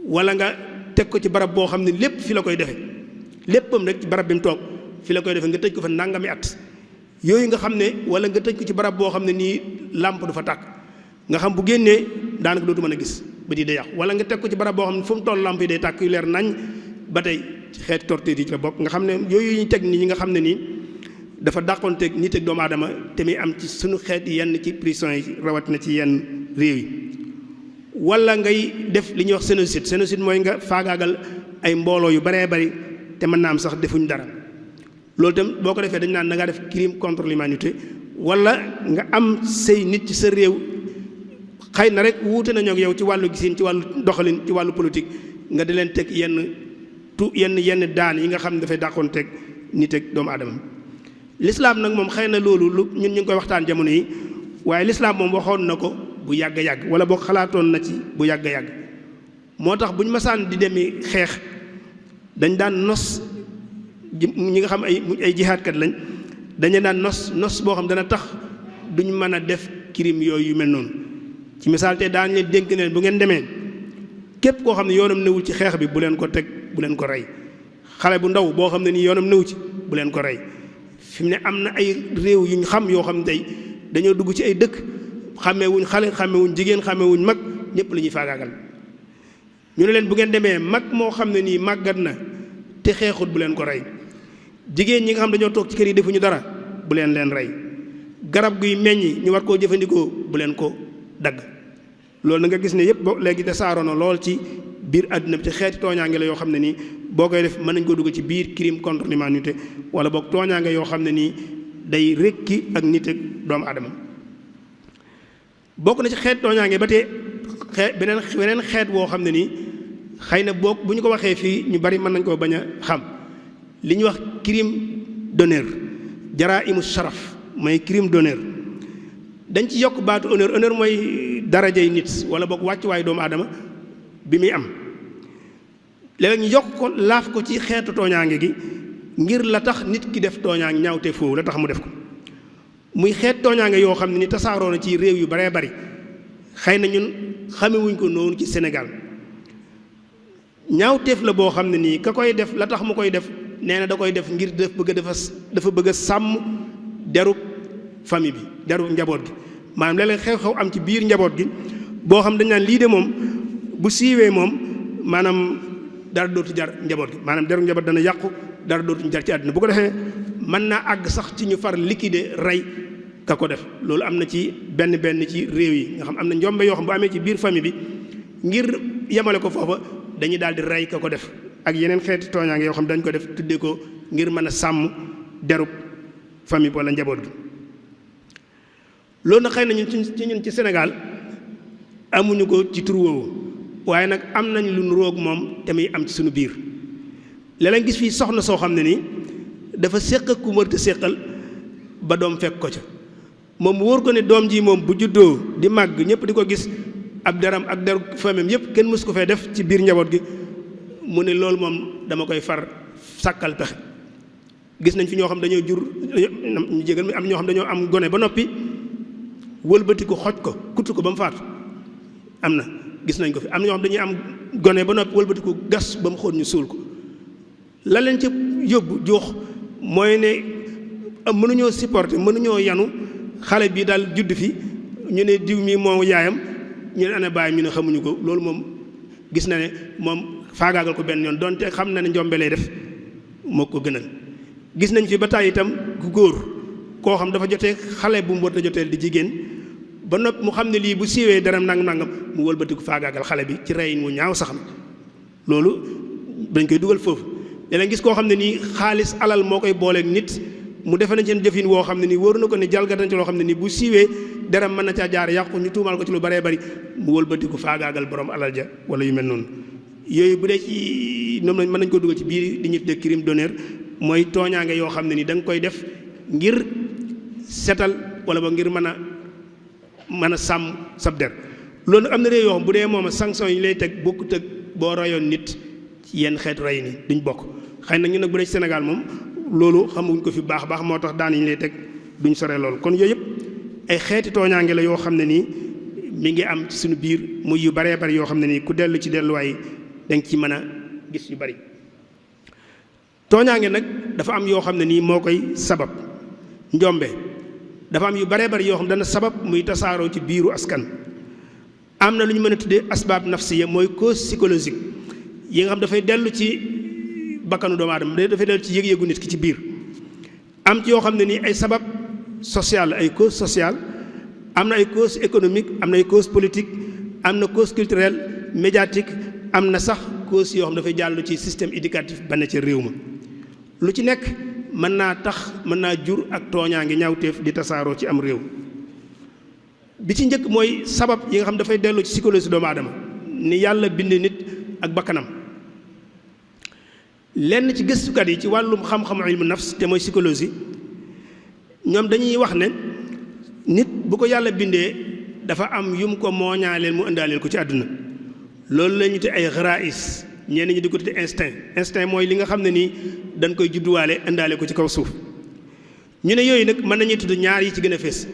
wala nga teg ko ci barab boo xam ne lépp fi la koy defee léppam rek ci barab bi mu toog fi la koy defee nga tëj ko fa nangami at yooyu nga xam ne wala nga tëj ko ci barab boo xam ne nii làmp du fa tàkk nga xam bu génnee daanaka dootu mën a gis ba di day yàqu wala nga teg ko ci barab boo xam ne fu mu toll làmp yi day tàkk yu leer nañ ba tey ci xeeti torture yi ci la bokk nga xam ne yooyu ñu teg nit ñi nga xam ne nii dafa dàqonteeg nit ak doomu aadama te muy am ci suñu xeet yenn ci prison yi rawatina ci yenn réew yi wala ngay def li ñuy wax génocide mooy nga faagaagal ay mbooloo yu baree bari te mën naa am sax defuñ dara loolu itam boo ko defee dañ naan da ngaa def crime contre l'humanité wala nga am say nit ci sa réew xëy na rek wuute nañoo ak yow ci wàllu gisin ci wàllu doxalin ci wàllu politique nga di leen teg yenn daan yi nga xam ne dafay dàqoon teg nit ak doomu aadama l'islam nag moom xëy na loolu lu ñun ñu ngi koy waxtaan jamono yi waaye l'islam moom waxoon na ko bu yàgg-yàgg wala boo xalaatoon na ci bu yàgg-yàgg moo tax bu ñu masaan di demi xeex dañ daan nos ñi nga xam ay jihaadkat lañ dañu daan nos boo xam dana tax duñ mën a def crime yooyu yu mel noonu ci misaal te daan leen dénk ne bu ngeen demee képp koo xam ne yoonam newul ci xeex bi bu leen ko teg bu leen ko rey xale bu ndaw boo xam ne nii yoonam newu ci bu leen ko rey fi mu ne am na ay réew yu ñu xam yoo xam ne tey dañoo dugg ci ay dëkk xàmmewuñ xale xàmmewuñ jigéen xàmmewuñ mag ñëpp la ñuy faagaagal ñu ne leen bu ngeen demee mag moo xam ne nii màggat na te xeexut bu leen ko rey jigéen ñi nga xam dañoo toog ci kër yi defuñu dara bu leen rey garab guy meññi ñu war koo jëfandikoo bu leen ko dagg loolu na nga gis ne yëpp bo léegi tasaaroo na lool ci biir àdduna bi ci xeeti tooñaange la yoo xam ne nii boo koy def mën nañ ko dugg ci biir crime contre l'humanité wala boog tooñaange yoo xam ne nii day rekki ak nit ak doomu aadama bokk na ci xeet tooñaange ba tey beneen xeet woo xam ne nii xëy na boog bu ñu ko waxee fii ñu bari mën nañ koo bañ a xam li ñuy wax crime d'honneur jaraimu sharaf mooy crime d'honneur dañ ci yokk baatu honneur mooy darajay nit wala boog wàccuwaayu doomu aadama bi muy am léeg-léeg ñu yokk ko laaf ko ci xeetu tooñaange gi ngir la tax nit ki def tooñaange ñaawte foofu la tax mu def ko muy xeet tooñaange yoo xam ne ni tasaaroo na ci réew yu baree bari xëy na ñun xamewuñ ko noonu ci Sénégal ñaawteef la boo xam ne nii ka koy def la tax mu koy def nee na da koy def ngir dafa bëgg a sàmm derub famille bi deru njaboot gi maanaam léeg-léeg xew-xew am ci biir njaboot gi boo xam dañ naan lii de moom bu siiwee moom maanaam dara dootu jar njaboot gi maanaam deru njaboot dana yàqu dara dootuñu jar ci àdduna bu ko defee mën naa àgg sax ci ñu far liquider rey ka ko def loolu am na ci benn ci réew yi nga xam am na njombe yoo xam bu amee ci biir famille bi ngir yemale ko foofa dañuy daal di rey ka ko def ak yeneen xeeti tooñaange yoo xam dañ ko def tuddee ko ngir mën a sàmm derub famille wala njaboot gi loolu nag xëy na ñun ci Sénégal amuñu ko ci tur woowu waaye nag am nañ lu nuroog moom te muy am ci suñu biir léeg-léeg gis fii soxna soo xam ne nii dafa séq ak ku mërta séqal ba doom fekk ko ca moom wóor ko ne doom ji moom bu juddoo di màgg ñëpp di ko gis ab deram ak deru famem yëpp kenn mësu ko fee def ci biir njaboot gi mu ne loolu moom dama koy far sàkkal pexe gis nañ fi ñoo xam dañoo jur ñu jégal mi am ñoo xam dañoo am gone ba noppi wëlbati ko xoj ko kutt ko ba mu faatu am na gis nañ ko fi am na ñoo xam dañuy am gone ba noppi wëlbati ko gas ba mu xóot ñu suul ko la leen ci yóbbu joox mooy ne mënuñoo supporter mënuñoo yanu xale bi daal judd fi ñu ne diw mi moo yaayam ñu ne ana baayam ñu ne xamuñu ko loolu moom gis na ne moom faagaagal ko benn yoon donte xam na ne njombe lay def moo ko gënal gis nañ fi ba tàyyi itam ku góor koo xam dafa jotee xale bu mu war a joteel di jigéen ba nopp mu xam ne lii bu siiwee dara nangam mu wëlbatiku faagaagal xale bi ci reyin mu ñaaw sax na loolu dañ koy dugal foofu léeg-léeg gis koo xam ne nii xaalis alal moo koy booleeg nit mu defe nañ seen jëfin woo xam ne nii wóor na ko ne jalgat nañ ci loo xam ne nii bu siiwee dara mën na caa jaar yàqu ñu tuumaal ko ci lu baree bari mu wëlbatiku faagaagal borom alal ja wala yu mel noonu yooyu bu dee ci ñoom lañ mën nañ ko dugal ci biir di ñu tuddee crime d'honneur mooy tooñaange yoo xam ne ni da nga koy def ngir setal wala ba ngir mën a sàmm sab der loolu nag am na réew yoo xam bu dee moom sanction yi lay teg bokkut ak boo rayoon nit ci yenn xeetu rey ni duñ bokk xëy na ñu nag bu dee ci Sénégal moom loolu xamuñ ko fi baax moo tax daan yi ñu lay teg duñ sore loolu kon yooyu yëpp ay xeeti tooñaange la yoo xam ne nii mi ngi am ci suñu biir muy yu baree bari yoo xam ne nii ku dellu ci delluwaay da nga ci mën a gis yu bari tooñaange nag dafa am yoo xam ne nii moo koy sabab njombe dafa am yu baree bari yoo xam dana sabab muy tasaaroo ci biiru askan am na lu ñu mën a tuddee asbaab nafsiya mooy cause psychologique yi nga xam dafay dellu ci bakkanu doomu aadama dafay dellu ci yëg-yëgu nit ki ci biir am ci yoo xam ne nii ay sabab social ay cause sociale am na ay cause économique am na ay cause politique am na cause culturelle médiatique am na sax cause yoo xam dafay jàll ci système éducatif ba ne ca réew ma lu ci nekk mën naa jur ak tooñaange ñaawteef di tasaaroo ci am réew bi ci njëkk mooy sabab yi nga xam dafay dellu ci psychologie doomu aadama ni yàlla bind nit ak bakkanam lenn ci gëstukat yi ci wàllum xam-xamu ilmu nafs te mooy psychologie ñoom dañuy wax ne nit bu ko yàlla bindee dafa am yum ko mooñaaleel mu indaaleel ko ci àdduna loolu la ñu te ay xaraïs ñenn ñi di ko tudde instinct mooy li nga xam ne nii dañ koy judduwaale indaale ko ci kaw suuf ñu ne yooyu nag mën nañuy tudd ñaar yi ci gën a fees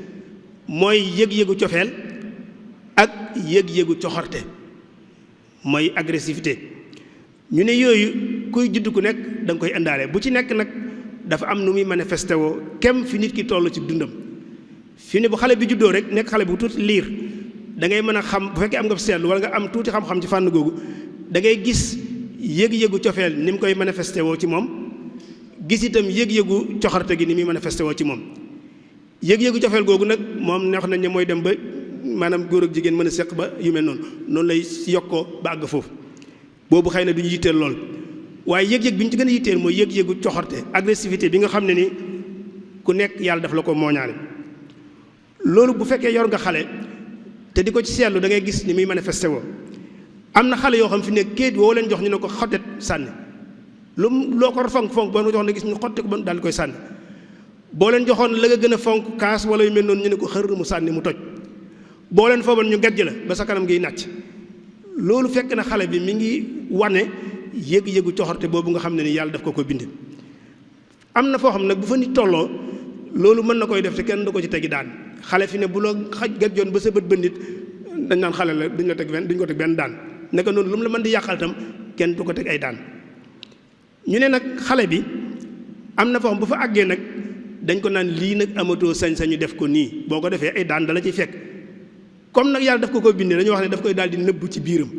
mooy yëg-yëgu cofeel ak yëg-yëgu coxorte mooy agressivité ñu ne yooyu kuy judd ku nekk da nga koy indaale bu ci nekk nag dafa am nu muy manifesté woo kem fi nit ki toll ci dundam fi ne bu xale bi juddoo rek nekk xale bu tuuti liir da ngay mën a xam bu fekkee am nga seetlu wala nga am tuuti xam-xam ci fànn googu da ngay gis yëg-yëgu cofeel ni mu koy manifesté woo ci moom gis itam yëg-yëgu coxarte gi ni muy manifesté woo ci moom yëg-yëgu cofeel googu nag moom neex nañ ne mooy dem ba maanaam góor ak jigéen mën a seq ba yu mel noonu lay yokkoo ba àgg foofu boobu xëy na du ñu yitteel lool waaye yëg-yëg bi ñu ci gën a yitteel mooy yëg-yëgu coxarte agressivité bi nga xam ne ni ku nekk yàlla daf la ko mooñaale loolu bu fekkee yor nga xale te di ko ci seetlu da ngay gis ni muy manifesté woo am na xale yoo xam fi ne kéet woo leen jox ñu ne ko xottet sànni loo ko fonk boo ko jox ne gis ñu xotte ko ba daal di koy sànni boo leen joxoon la nga gën a fonk kaas wala yu mel noonu ñu ne ko xër mu sànni mu toj boo leen fooban ñu gàjj la ba sa kanam ngiy nàcc loolu fekk na xale bi mi ngi wane yëg-yëgu coxorte boobu nga xam ne ni yàlla daf ko ko bind am na foo xam nag bu fa nit tolloo loolu mën na koy def te kenn du ko ci tegi daan xale fi ne bu la gàjjoon ba sa bët ba nit dañ naan xale la duñ ko teg benn daan naka noonu lu mu la mën di yàqal tam kenn du ko teg ay daan ñu ne nag xale bi am na foo xam bu fa àggee nag dañ ko naan lii nag amatoo sañ-sañu def ko nii boo ko defee ay daan dala ci fekk comme nag yàlla daf ko bindee dañoo wax ne daf koy daal di nëbbu ci biiram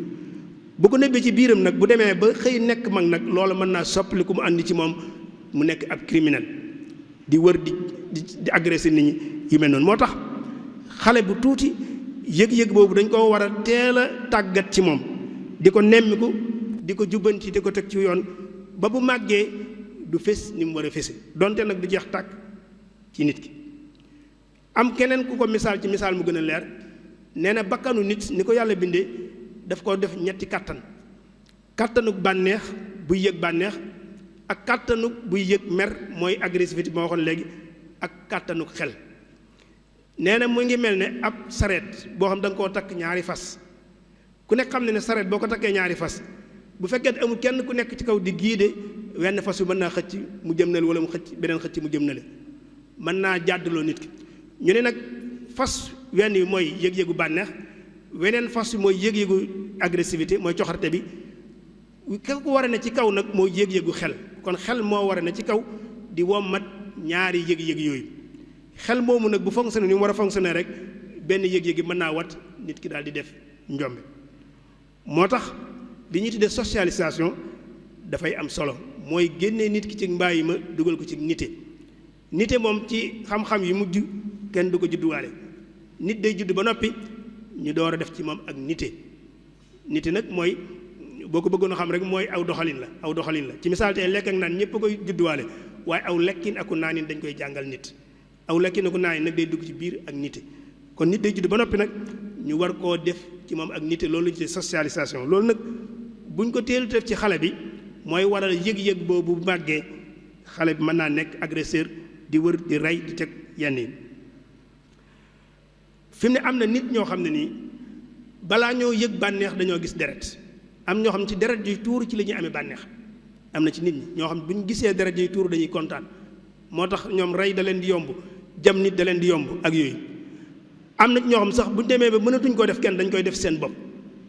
bu ko nëbbee ci biiram nag bu demee ba xëy nekk mag nag loolu mën naa soppali ku mu àndi ci moom mu nekk ab criminel di wër di agressé nit ñi yu mel noonu moo tax xale bu tuuti yëg-yëg boobu dañ ko war a teel a tàggat ci moom di ko nemmiku di ko jubbanti di ko teg ci yoon ba bu màggee du fés ni mu war a fese donte nag du jeex tàkk ci nit ki am keneen ku ko misaal ci misaal mu gën a leer nee na bakkanu nit ni ko yàlla bindee daf ko def ñetti kàttan kàttanuk bànneex buy yëg bànneex ak kàttanuk buy yëg mer mooy agressivité bi ma waxoon léegi ak kàttanuk xel nee na mu ngi mel ne ab sareet boo xam da nga koo takk ñaari fas ku nekk xam ne sareet boo ko takkee ñaari fas bu fekkee amul kenn ku nekk ci kaw di giide wenn fas yu mën naa xëcc mu jëm na le wala mu xëcc beneen xëcc mu jëm na le mën naa jàddaloo nit ki ñu ne nag fas wenn yi mooy yëg-yëgu bànneex weneen fas yi mooy yëg-yëgu agressivité mooy coxarte bi ka ko war a ne ci kaw nag mooy yëg-yëgu xel kon xel moo war a ne ci kaw di wommat ñaari yëg-yëg yooyu xel moomu nag bu fonctionné ni mu war a fonctionné rek benn yëg-yëg yi mën naa wat nit ki daal di def njombe moo tax li ñuy tuddee socialisation dafay am solo mooy génnee nit ki ci mbàyyi ma dugal ko ci nite moom ci xam-xam yi mujj kenn du ko judduwaale nit day judd ba noppi ñu door a def ci moom ak nite nag mooy boo ko bëggoon a xam rek mooy aw doxalin la ci misaal tey lekk ak naan ñëpp a koy judduwaale waaye aw lekkin aku naanin dañ koy jàngal nit aw lekkin aku naanin nag day dugg ci biir ak nite kon nit day judd ba noppi nag ñu war koo def ci moom ak nite loolu la ci socialisation loolu nag buñ ko teelu def ci xale bi mooy waral yëg-yëg boobu bu màggee xale bi mën naa nekk agresseur di wër di rey di teg yenn yi fi mu ne am na nit ñoo xam ne nii balaa ñoo yëg bànneex dañoo gis deret am ñoo xam ne ci deret yuy tuur ci la ñuy amee bànneex am na ci nit ñi ñoo xam ne bu ñu gisee deret yuy tuur dañuy kontaan moo tax ñoom rey da leen di yomb jam nit da leen di yomb ak yooyu am na ñoo xam sax bu ñu demee ba mënatuñ koo def kenn dañ koy def seen bopp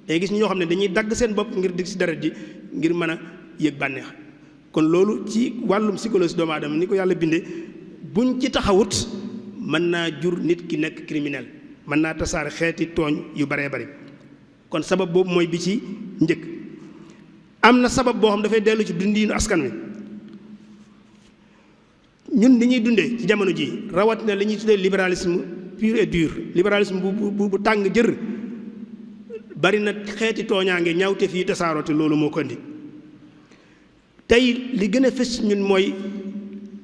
day gis ñoo xam ne dañuy dagg seen bopp ngir dig si deret ji ngir mën a yëg bànneex kon loolu ci wàllum psychologie doomu aadama ni ko yàlla bindee buñ ci taxawut mën naa jur nit ki nekk criminel mën naa tasaare xeeti tooñ yu baree bari kon sabab boobu mooy bi ci njëkk am na sabab boo xam dafay dellu ci dundiinu askan wi ñun li ñuy dundee ci jamono ji rawatina li ñuy tuddee libéralisme pur et dur libéralisme bu tàng jër bari na xeeti tooñaange ñaawte fii tasaaroote loolu moo ko indi tey li gën a fës ñun mooy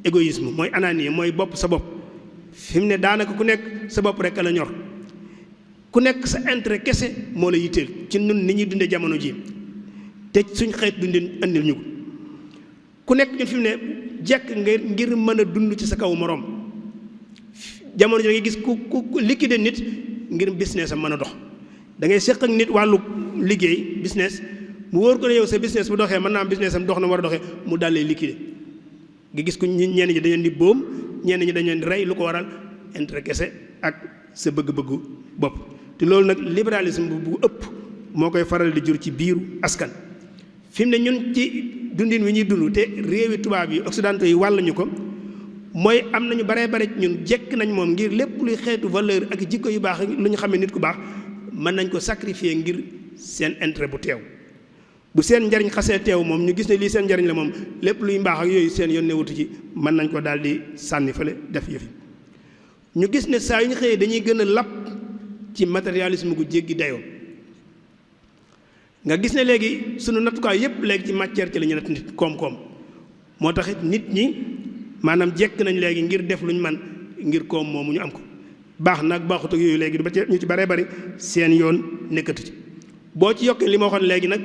égoïsme mooy ananie mooy bopp sa bopp fi mu ne daanaka ku nekk sa bopp rek la ñor ku nekk sa intérêt kese moo la yitteel ci ñun ni ñuy dundee jamono ji te suñ xeet dundin andil ñu ko ku nekk ñun fi mu ne jekk ngir mën a dund ci sa kaw moroom jamono ji da ngay gis ku liquider nit ngir business am mën a dox da ngay seq ak nit wàllu liggéey business mu wóor ko ne yow sa business bu doxee mën naa am business am dox na war a doxee mu dalee liquider nga gis ko ñenn ñi dañu leen di boom ñenn ñi dañu leen di rey lu ko waral intérêt kese ak sa bëgg-bëggu bopp te loolu nag libéralisme bu ëpp moo koy faral di jur ci biiru askan fi mu ne ñun ci dundin wi ñuy dund te réewi tubaab yi occidentaux yi wàll ñu ko mooy am nañu baree bare ñun jekk nañ moom ngir lépp luy xeetu valeur ak jikko yu baax lu ñu xamee nit ku baax mën nañ ko sacrifier ngir seen intérêt bu teew bu seen njariñ xasee teew moom ñu gis ne lii seen njariñ la moom lépp luy mbaax ak yooyu seen yoon newutu ci mën nañ ko daal di sànni fële def yëfi ñu gis ne saa yu ñu xëyee dañuy gën a lapp ci matérialisme gu jéggi dayoo nga gis ne léegi sunu nattukaay yépp léegi ci matière ci la ñu natt nit koom-koom moo tax it nit ñi maanaam jekk nañ léegi ngir def luñ man ngir koom moomu ñu am ko baax nag baaxut ak yooyu léegi ba ci ñu ci baree bari seen yoon nekkatu ci boo ci yokkee li ma waxoon léegi nag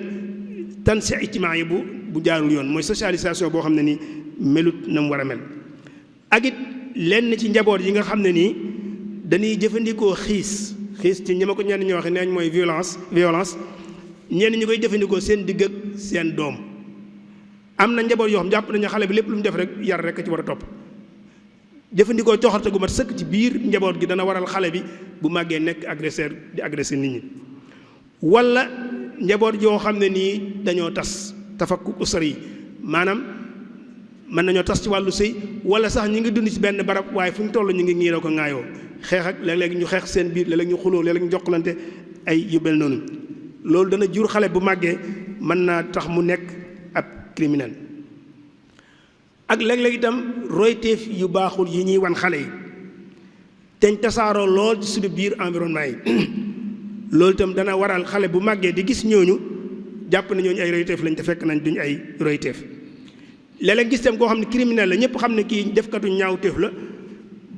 tan si ijtimaa yi bu jaarul yoon mooy socialisation boo xam ne nii melut na mu war a mel ak it lenn ci njaboot yi nga xam ne nii dañuy jëfandikoo xiis ci ñi ma ko ñenn ñi waxe neeñ mooy violence ñenn ñi koy jëfandikoo seen digg ak seen doom am na njaboot yoo xam jàpp nañu xale bi lépp lu mu def rek yar rek ci war a topp jëfandikoo coxarte gu mat sëkk ci biir njaboot gi dana waral xale bi bu màggee nekk agresseur di agressé nit ñi wala njaboot yoo xam ne nii dañoo tas tafakku usar yi maanaam mën nañoo tas ci wàllu sëy wala sax ñi ngi dund ci benn barab waaye fu ñu toll ñu ngi ñiiroo ko ŋaayoo xeex ak léeg-léeg ñu xeex seen biir léeg-léeg ñu xuloo léeg-léeg ñu jokkalante ay yu mel noonu loolu dana jur xale bu màggee mën naa tax mu nekk ab criminel ak léeg-léeg itam royteef yu baaxul yi ñuy wan xale yi teñ tasaaroo lool ci suñu biir environnement yi loolu itam dana waral xale bu màggee di gis ñooñu jàpp na ñooñu ay royteef lañ te fekk nañ duñ ay royteef léeg-léeg gis tam koo xam ne criminel la ñëpp xam ne kii defkatu ñaawteef la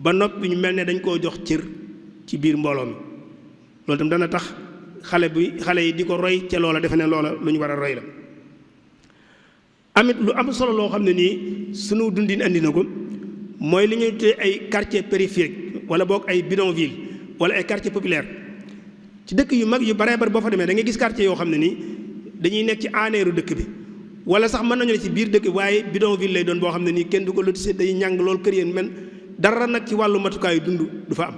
ba noppi ñu mel ne dañ koo jox cër ci biir mbooloo mi loolu tam dana tax xale yi di ko roy ca loola defe ne loola lu ñu war a roy la amit lu am solo loo xam ne nii sunu dundin andi na ko mooy li ñuy tuddee ay quartier périphérique wala boog ay bidonville wala ay quartier populaire ci dëkk yu mag yu baree bari boo fa demee da ngay gis quartier yoo xam ne nii dañuy nekk ci aaneeru dëkk bi wala sax mën nañu ne ci biir dëkk waaye bidonville lay doon boo xam ne nii kenn du ko lotissé day ñàng loolu kër yéen men dara nag ci wàllu matukaayu dund du fa am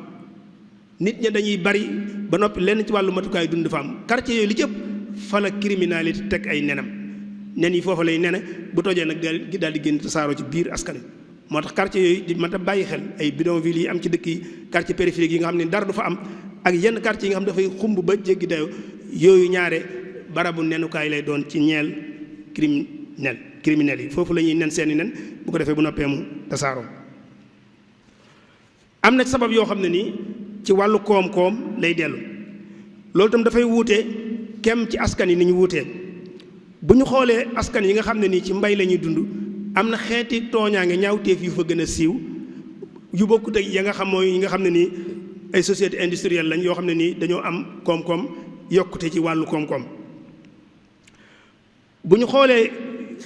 nit ña dañuy bari ba noppi lenn ci wàllu matukaayu dund du fa am quartier yooyu li ci ëpp fa la criminalité teg ay nenam nen yi foofu lay nene bu tojee nag daal di génn tasaaroo ci biir askan wi moo tax quartier yooyu di mat a bàyyi xel ay bidonville yi am ci dëkk yi quartier périphérique yi nga xam ne dara du fa am ak yenn quartier yi nga xam dafay xumb ba jéggi dayo yooyu ñaare barabu nenukaay lay doon ci ñeel criminel yi foofu la ñuy nen seeni nen bu ko defee bu noppee mu tasaaroo am na sabab yoo xam ne nii ci wàllu koom-koom lay dellu loolu itam dafay wuute kem ci askan yi ni ñu wuutee bu ñu xoolee askan yi nga xam ne nii ci mbay la ñuy dund am na xeeti tooñaange ñaawteef yu fa gën a siiw yu bokkut ak ya nga xam mooy yi nga xam ne nii ay société industrielle lañ yoo xam ne nii dañoo am koom-koom yokkute ci wàllu koom-koom bu ñu xoolee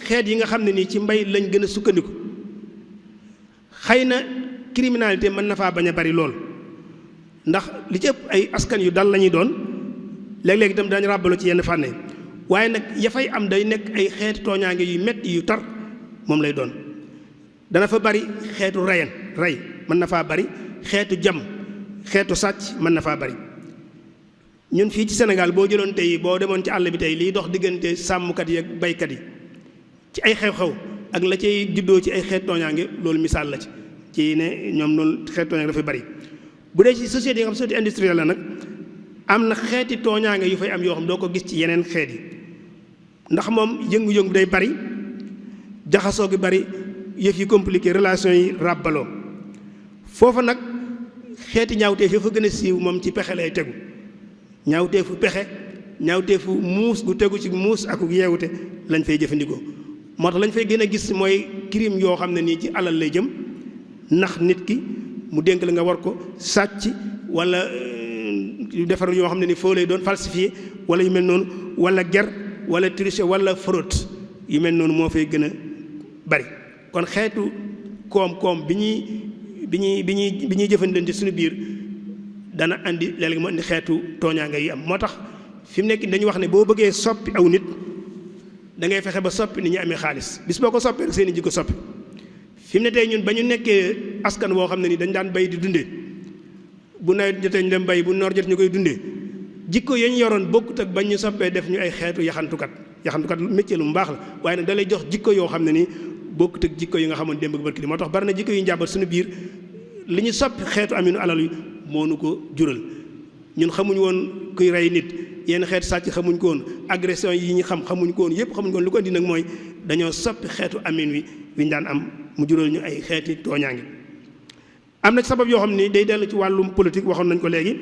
xeet yi nga xam ne nii ci mbay lañ gën a sukkandiku xëy na criminalité mën na faa bañ a bari lool ndax li ci ëpp ay askan yu dal la ñuy doon léeg-léeg itam dañu ràbbaloo ci yenn fànn waaye nag ya fay am day nekk ay xeeti tooñaange yu metti yu tar moom lay doon dana fa bari xeetu rey mën na faa bari xeetu jam xeetu sàcc mën na faa bari ñun fii ci Sénégal boo jëloon tey boo demoon ci àll bi tey liy dox diggante sàmmkat yi ak baykat yi ci ay xew-xew ak la cay juddoo ci ay xeet tooñaange loolu misaal la ci ne ñoom loolu xeet tooñaange dafay bari bu dee ci société yi nga xam société industrielle la nag am na xeeti tooñaange yu fay am yoo xam doo ko gis ci yeneen xeet yi ndax moom yëngu-yëngu day bari jaxasoo gi bari yëf yi compliqué relation yi ràbbaloo foofa nag xeeti ñaawteef yoo fa gën a siiw moom ci pexe lay tegu ñaawteefu pexe ñaawteefu muus gu tegu ci muus ak yeewute lañ fay jëfandikoo moo tax lañ fay gën a gis mooy crime yoo xam ne nii ci alal lay jëm ndax nit ki mu dénk la nga war ko sàcc wala defar yoo xam ne ni foo lay doon falsifié wala yu mel noonu wala ger wala tricher wala fraude yu mel noonu moo fay gën a bari kon xeetu koom-koom bi ñuy jëfandikoo ci suñu biir dana andi léeg-léeg mu andi xeetu tooñaanga yi am moo tax fi mu nekk dañu wax ne boo bëggee soppi aw nit da ngay fexe ba soppi ni ñu amee xaalis bis boo ko soppee rek seen i jikko soppi fi mu ne tey ñun ba ñu nekkee askan woo xam ne ni dañ daan bay di dundee bu nawet jotee ñu dem bay bu noor jot ñu koy dundee jikko yañ yoroon bokkut ak bañ ñu soppee def ñu ay xeetu yaxantukat métier lu mu baax la waaye nag da lay jox jikko yoo xam ne ni bokkut ak jikko yi nga xamoon démb ak barki moo tax bari na jikko yu njàmbat suñu biir li ñu soppi xeetu aminu alal yi moo nu ko jural ñun xamuñ woon kuy rey nit yenn xeetu sàcc xamuñ ko woon agression yi ñu xamuñ ko woon yëpp xamuñ ko woon lu ko indi nag mooy dañoo soppi xeetu amin wi ñu daan am mu jural ñu ay xeeti tooñaange am na sabab yoo xam ni day dellu ci wàllum politique waxoon nañ ko léegi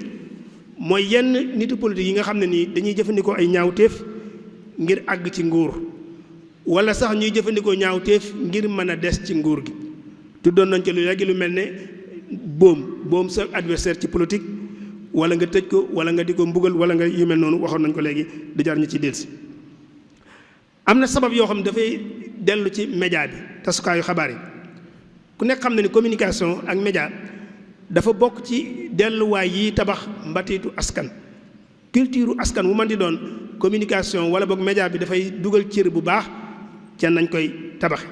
mooy yenn nitu politique yi nga xam ne nii dañuy jëfandikoo ay ñaawteef ngir àgg ci nguur wala sax ñuy jëfandikoo ñaawteef ngir mën a des ci nguur gi tuddoon nañ ci lu léegi lu mel ne boom sa adversaire ci politique wala nga tëj ko wala nga di ko mbugal wala nga yu mel noonu waxoon nañ ko léegi di jar ñu ci dellusi am na sabab yoo xam ne dafay dellu ci média bi tasukaayu xabaar yi ku nekk xam na ni communication ak média dafa bokk ci delluwaay yi tabax mbatiitu askan culture askan wu man di doon communication wala boog média bi dafay dugal cër bu baax ca nañ koy tabaxe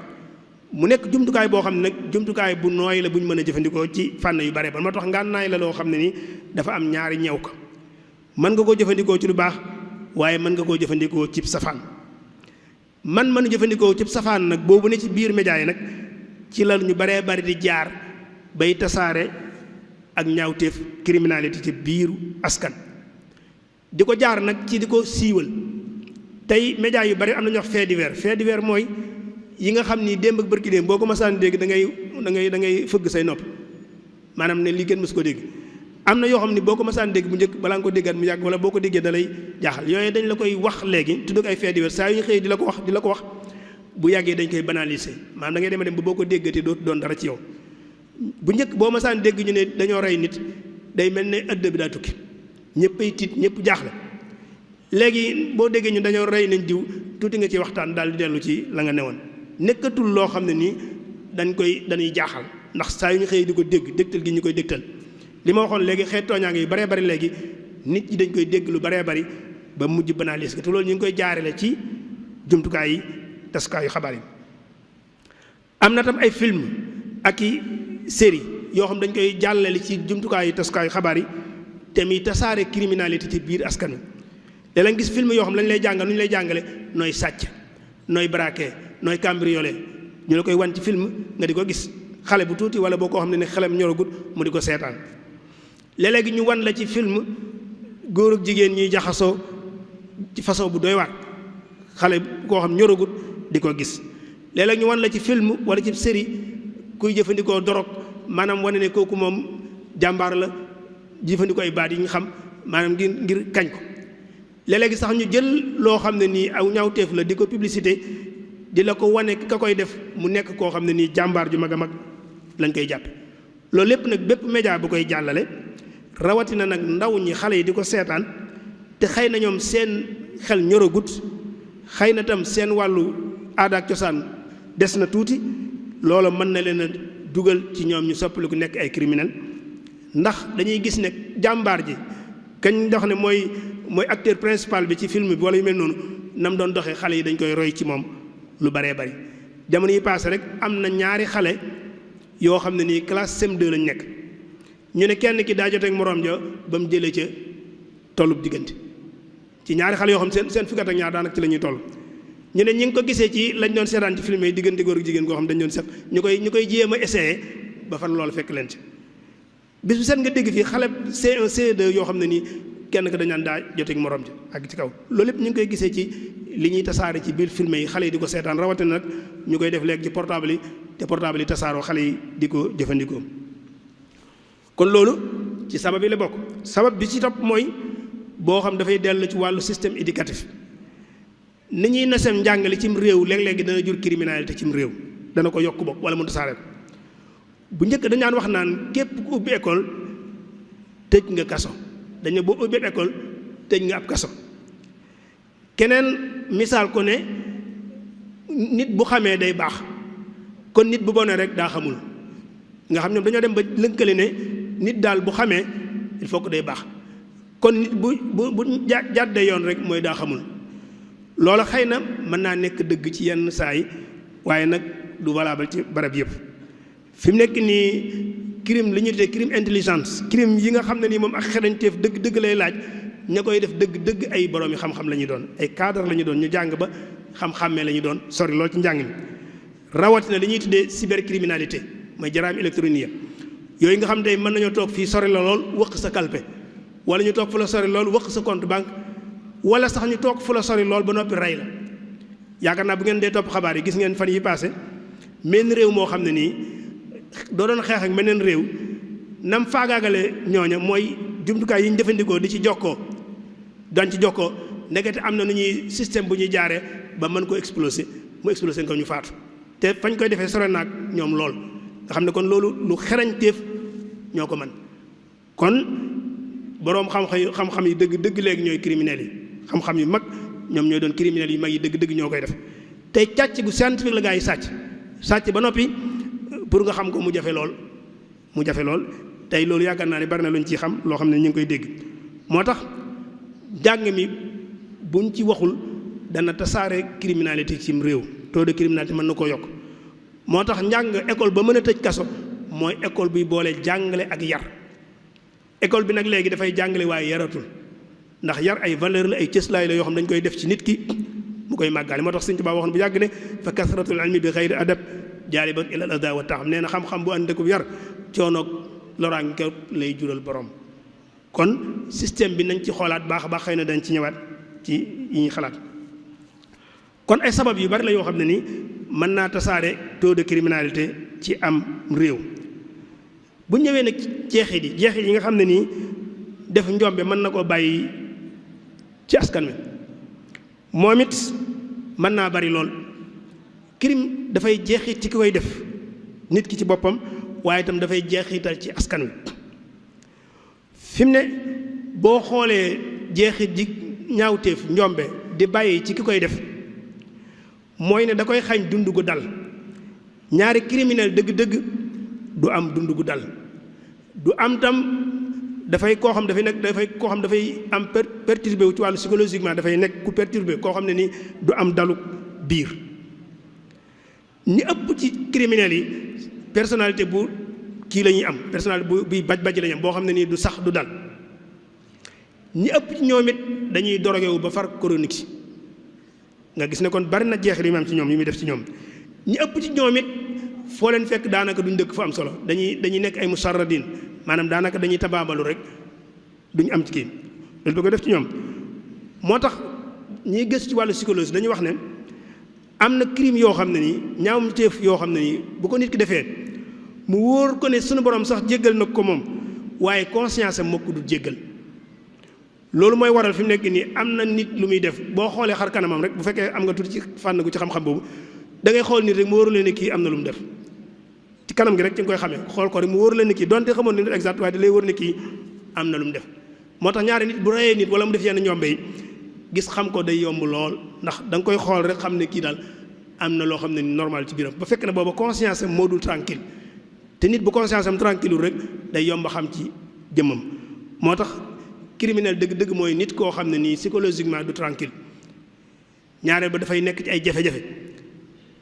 mu nekk jumtukaay boo xam ne nag jumtukaay bu nooy la bu ñu mën a jëfandikoo ci fànn yu bare ba moo tax ngànnaay la loo xam ne ni dafa am ñaari ñew ko mën nga koo jëfandikoo ci lu baax waaye mën nga koo jëfandikoo ci safaan mënu jëfandikoo ci safaan nag boobu ne ci biir média yi nag ci la ñu baree bari di jaar bay tasaare ak ñaawteef criminalité ci biiru askan di ko jaar nag ci di ko siiwal. tey média yu bari am na ñuy wax fait divers mooy yi nga xam ni démb ak bërki démb boo ko masaan dégg da ngay fëgg say nopp maanaam ne lii kenn mësu ko dégg. am na yoo xam ni boo ko masaan dégg bu njëkk balaa nga ko déggaat mu yàgg wala boo ko déggee da lay jaaxal yooyu dañ la koy wax léegi tudd ay fait divers saa yu ñu xëy di la ko wax bu yàggee dañ koy banaliser maanaam da ngay dem ba boo ko déggatee dootu doon dara ci yow. bu njëkk boo masaan dégg ñu ne dañoo rey nit day mel ne ëdd bi daa tukki ñëppay tiit ñëpp jaaxle léegi boo déggee ñu dañoo rey nañ diw tuuti nga ci waxtaan daal di dellu ci la nga newoon nekkatul loo xam ne nii dañuy jaaxal ndax saa yu ñu xëy di ko dégg dégtal gi ñu koy dégtal li ma waxoon léegi xeet tooñaa ngi yu baree bari léegi nit ñi dañ koy dégg lu baree bari ba mujj banalise ko te loolu ñu ngi koy jaarale ci jumtukaay yi tasukaayu xabaar yi. am na tam ay film ak i série yoo xam dañ koy jàllale ci jumtukaayu tasukaayu xabaar yi te muy tasaare criminalité ci biir askan wi léeg-léeg gis film yoo xam lañ lay jàngal nu ñu lay jàngale nooy sàcc nooy braquer nooy cambrioler ñu la koy wan ci film nga di ko gis xale bu tuuti wala boo koo xam ne xelam ñoragut mu di ko seetaan. léeg-léegi ñu wan la ci film góor ak jigéen ñuy jaxasoo ci façon bu doy waar xale koo xam ñoragut di ko gis léeg-léeg ñu wan la ci film wala ci série kuy jëfandikoo dorog maanaam wane ne kooku moom jàmbaar la jëfandikoo ay baat yi ñu xam maanaam ngir kañ ko léeg-léegi sax ñu jël loo xam ne nii aw ñaawteef la di ko publicité di la ko wane ka koy def mu nekk koo xam ne nii jàmbaar ju mag a mag lañ koy jàppe loolu lépp nag bépp média bu koy jàllale rawatina nag ndaw ñi xale yi di ko seetaan te xëy na ñoom seen xel ñoragut xëy na tam seen wàllu aada ak cosaan des na tuuti loola mën na leen a dugal ci ñoom ñu soppaliku nekk ay criminel ndax dañuy gis ne jàmbaar ji kañ dox ne mooy acteur principal bi ci film bi wala yu mel noonu nam doon doxee xale yi dañ koy roy ci moom lu baree bari jamono yi passé rek am na ñaari xale yoo xam ne nii classe CM2 lañ nekk ñu ne kenn ki daa joteeg moroom ja ba mu jëlee ca tollub diggante ci ñaari xale yoo xam seen fukkat ak ñaar daanaka ci la ñuy toll ñu ne ñi ngi ko gisee ci lañ doon seetaan ci film yi diggante góor ak jigéen goo xam dañ doon seet ñu koy jéem a essayé ba fan loolu fekk leen ci bis bu set nga dégg fii xale C1 C2 yoo xam ne nii kenn ka dañ naan daa joteeg moroom ja ak ci kaw loolu lépp ñu ngi koy gisee ci li ñuy tasaare ci biir film yi xale yi di ko seetaan rawatina nag ñu koy def léegi ci portable yi te portable yi tasaaroo xale yi di ko jëfandikoo kon loolu ci sabab yi la bokk. sabab bi ci topp mooy boo xam dafay dellu ci wàllu système éducatif ni ñuy nasem njàngale cim réew léeg-léegi dana jur criminalité cim réew dana ko yokk bokk wala mu tasaare ko bu njëkk dañ daan wax naan képp ku ubbi école tëj nga kaso dañu boo ubbi école tëj nga ab kaso keneen misaal ko ne nit bu xamee day baax kon nit bu bonee rek daa xamul nga xam ñoom dañoo dem ba lënkale ne nit daal bu xamee il faut que day baax kon nit bu jàddee yoon rek mooy daa xamul loola xëy na mën naa nekk dëgg ci yenn saa yi waaye nag du valable ci barab yëpp fi mu nekk nii crime li ñuy tuddee crime intelligence crime yi nga xam ne nii moom ak xereñteef dëgg lay laaj ña koy def dëgg ay borom yi xam-xam la ñuy doon ay cadre la ñuy doon ñu jàng ba xam-xàmmee la ñuy doon sori lool ci njàng mi rawatina li ñuy tuddee cybercriminalité mooy jaraam électronique yooyu nga xam ne mën nañoo toog fii sori la lool wëq sa kalpe wala ñu toog fu la sori lool wëq sa compte banque wala sax ñu toog fu la sori lool ba noppi rey la yaakaar naa bu ngeen dee topp xabaar yi gis ngeen fan yi passé menn réew moo xam ne nii doo doon xeex ak meneen réew nam faagaagale ñooña mooy jumtukaay yi ñu jëfandikoo di ci jokkoo doon ci jokkoo ndekete am na nu ñuy système bu ñuy jaaree ba mën ko exploser mu exploser ko ñu faatu te fañ koy defee sore naag ñoom lool nga xam ne kon loolu lu xerañteef ñoo ko mën kon boroom xam-xam yi dëgg léegi ñooy criminels yi xam-xam yu mag ñoom ñooy doon criminels yu mag yi dëgg ñoo koy def tey càcc gu scientifique la gaa yi sàcc ba noppi pour nga xam ko mu jafe lool tey loolu yaakaar naa ne bari na lu ñu ciy xam loo xam ne ñu ngi koy dégg moo tax jàng mi buñ ci waxul dana tasaare criminalité cim réew taux de criminalité mën na koo yokk moo tax njàng école ba mën a tëj kaso mooy école buy boole jàngale ak yar école bi nag léegi dafay jàngale waaye yaratul ndax yar ay valeur la ay cëslaay la yoo xam dañ koy def ci nit ki mu koy màggaale. moo tax Sëñ Tuubaa waxoon bu yàgg ne fa kasratul ilmi bi xayri adab jaaliban ilal adaa wa taxam. nee na xam-xam bu ànd ak yar coonoog loraange ko lay jural borom. kon système bi nañ ci xoolaat baax a baax, xëy na dañ ci ñëwaat ci yi ñuy xalaat. kon ay sabab yu bari la yoo xam ne ni mën naa tasaare taux de criminalité ci am réew. bu ñëwee nag jeexit yi nga xam ne nii def njombe mën na koo bàyyi ci askan wi moom it mën naa bari lool. crime dafay jeexit ci ki koy def nit ki ci boppam, waaye itam dafay jeexital ci askan wi. fi mu ne boo xoolee jeexit ji ñaawteef njombe di bàyyi ci ki koy def mooy ne da koy xañ dund gu dal. ñaari criminel dëgg-dëgg du am dund gu dal, du am tam dafay koo xam dafay am perturbé wu ci wàllu psychologiquement, dafay nekk ku perturbé koo xam ne ni du am dalu biir. ñi ëpp ci criminels yi personnalité bu kii la ñuy am, personnalité bu bii baj la ñuy am boo xam ne nii du sax du dal. ñi ëpp ci ñoom it dañuy dorogé wu ba far chronique si nga gis ne kon bari na jeexit yi mu am ci ñoom yi muy def ci ñoom. ñi ëpp ci ñoom it foo leen fekk daanaka duñ dëkk fa am solo, dañuy nekk ay musarradin, maanaam daanaka dañuy tabaabalu rek duñ am ci kii loolu du ko def ci ñoom. moo tax ñiy gëstu ci wàllu psychologie dañuy wax ne am na crime yoo xam ne nii ñaawteef yoo xam ne nii bu ko nit ki defee mu wóor ko ne sunu borom sax jéggal na ko moom, waaye conscience am moo ko du jéggal. loolu mooy waral fi mu nekk nii am na nit lu muy def boo xoolee xar kanamam rek, bu fekkee am nga tuuti ci fànn gu ci xam-xam boobu, da ngay xool nit rek mu wóoru leen ne kii am na lu mu def ci kanam gi rek ci nga koy xamee, xool ko rek mu wóoru leen ne kii donte xamoon ni exact, waaye da lay wóor ne kii am na lu mu def. moo tax ñaari nit bu reyee nit wala mu def yenn ñombe yi gis xam ko day yomb lool, ndax da nga koy xool rek xam ne kii daal am na loo xam ne normal ci biiram, ba fekk na booba conscience am moo dul tranquille. te nit bu conscience am tranquille rek day yomb xam ci jëmmam. moo tax criminel dëgg-dëgg mooy nit koo xam ne nii psychologiquement du tranquille, ñaareel ba dafay nekk ci ay jafe-jafe.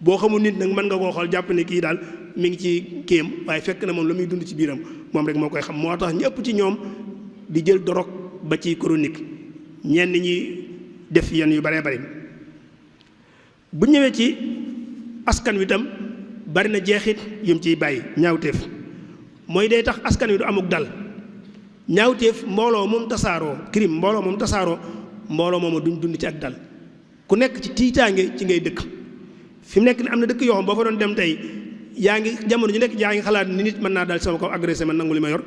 boo xamul nit nag mën nga koo xool jàpp ne kii daal mi ngi ci kéem, waaye fekk na moom la muy dund ci biiram moom rek moo koy xam. moo tax ñëpp ci ñoom di jël dorog ba ci chronique, ñenn ñi def yenn yu baree bari. bu ñëwee ci askan wi tam bari na jeexit yum ciy bàyyi. ñaawteef mooy day tax askan wi du amuk dal. ñaawteef mbooloo moom tasaaroo, crime mbooloo moom tasaaroo, mbooloo moom duñ dund ci ak dal, ku nekk ci tiitaange ci ngay dëkk. fi mu nekk ni am na dëkk yoo xam boo fa doon dem tey yaa ngi jamono ji nekk yaa ngi xalaat ni nit mën naa daal sama kaw agressé man nangu li ma yor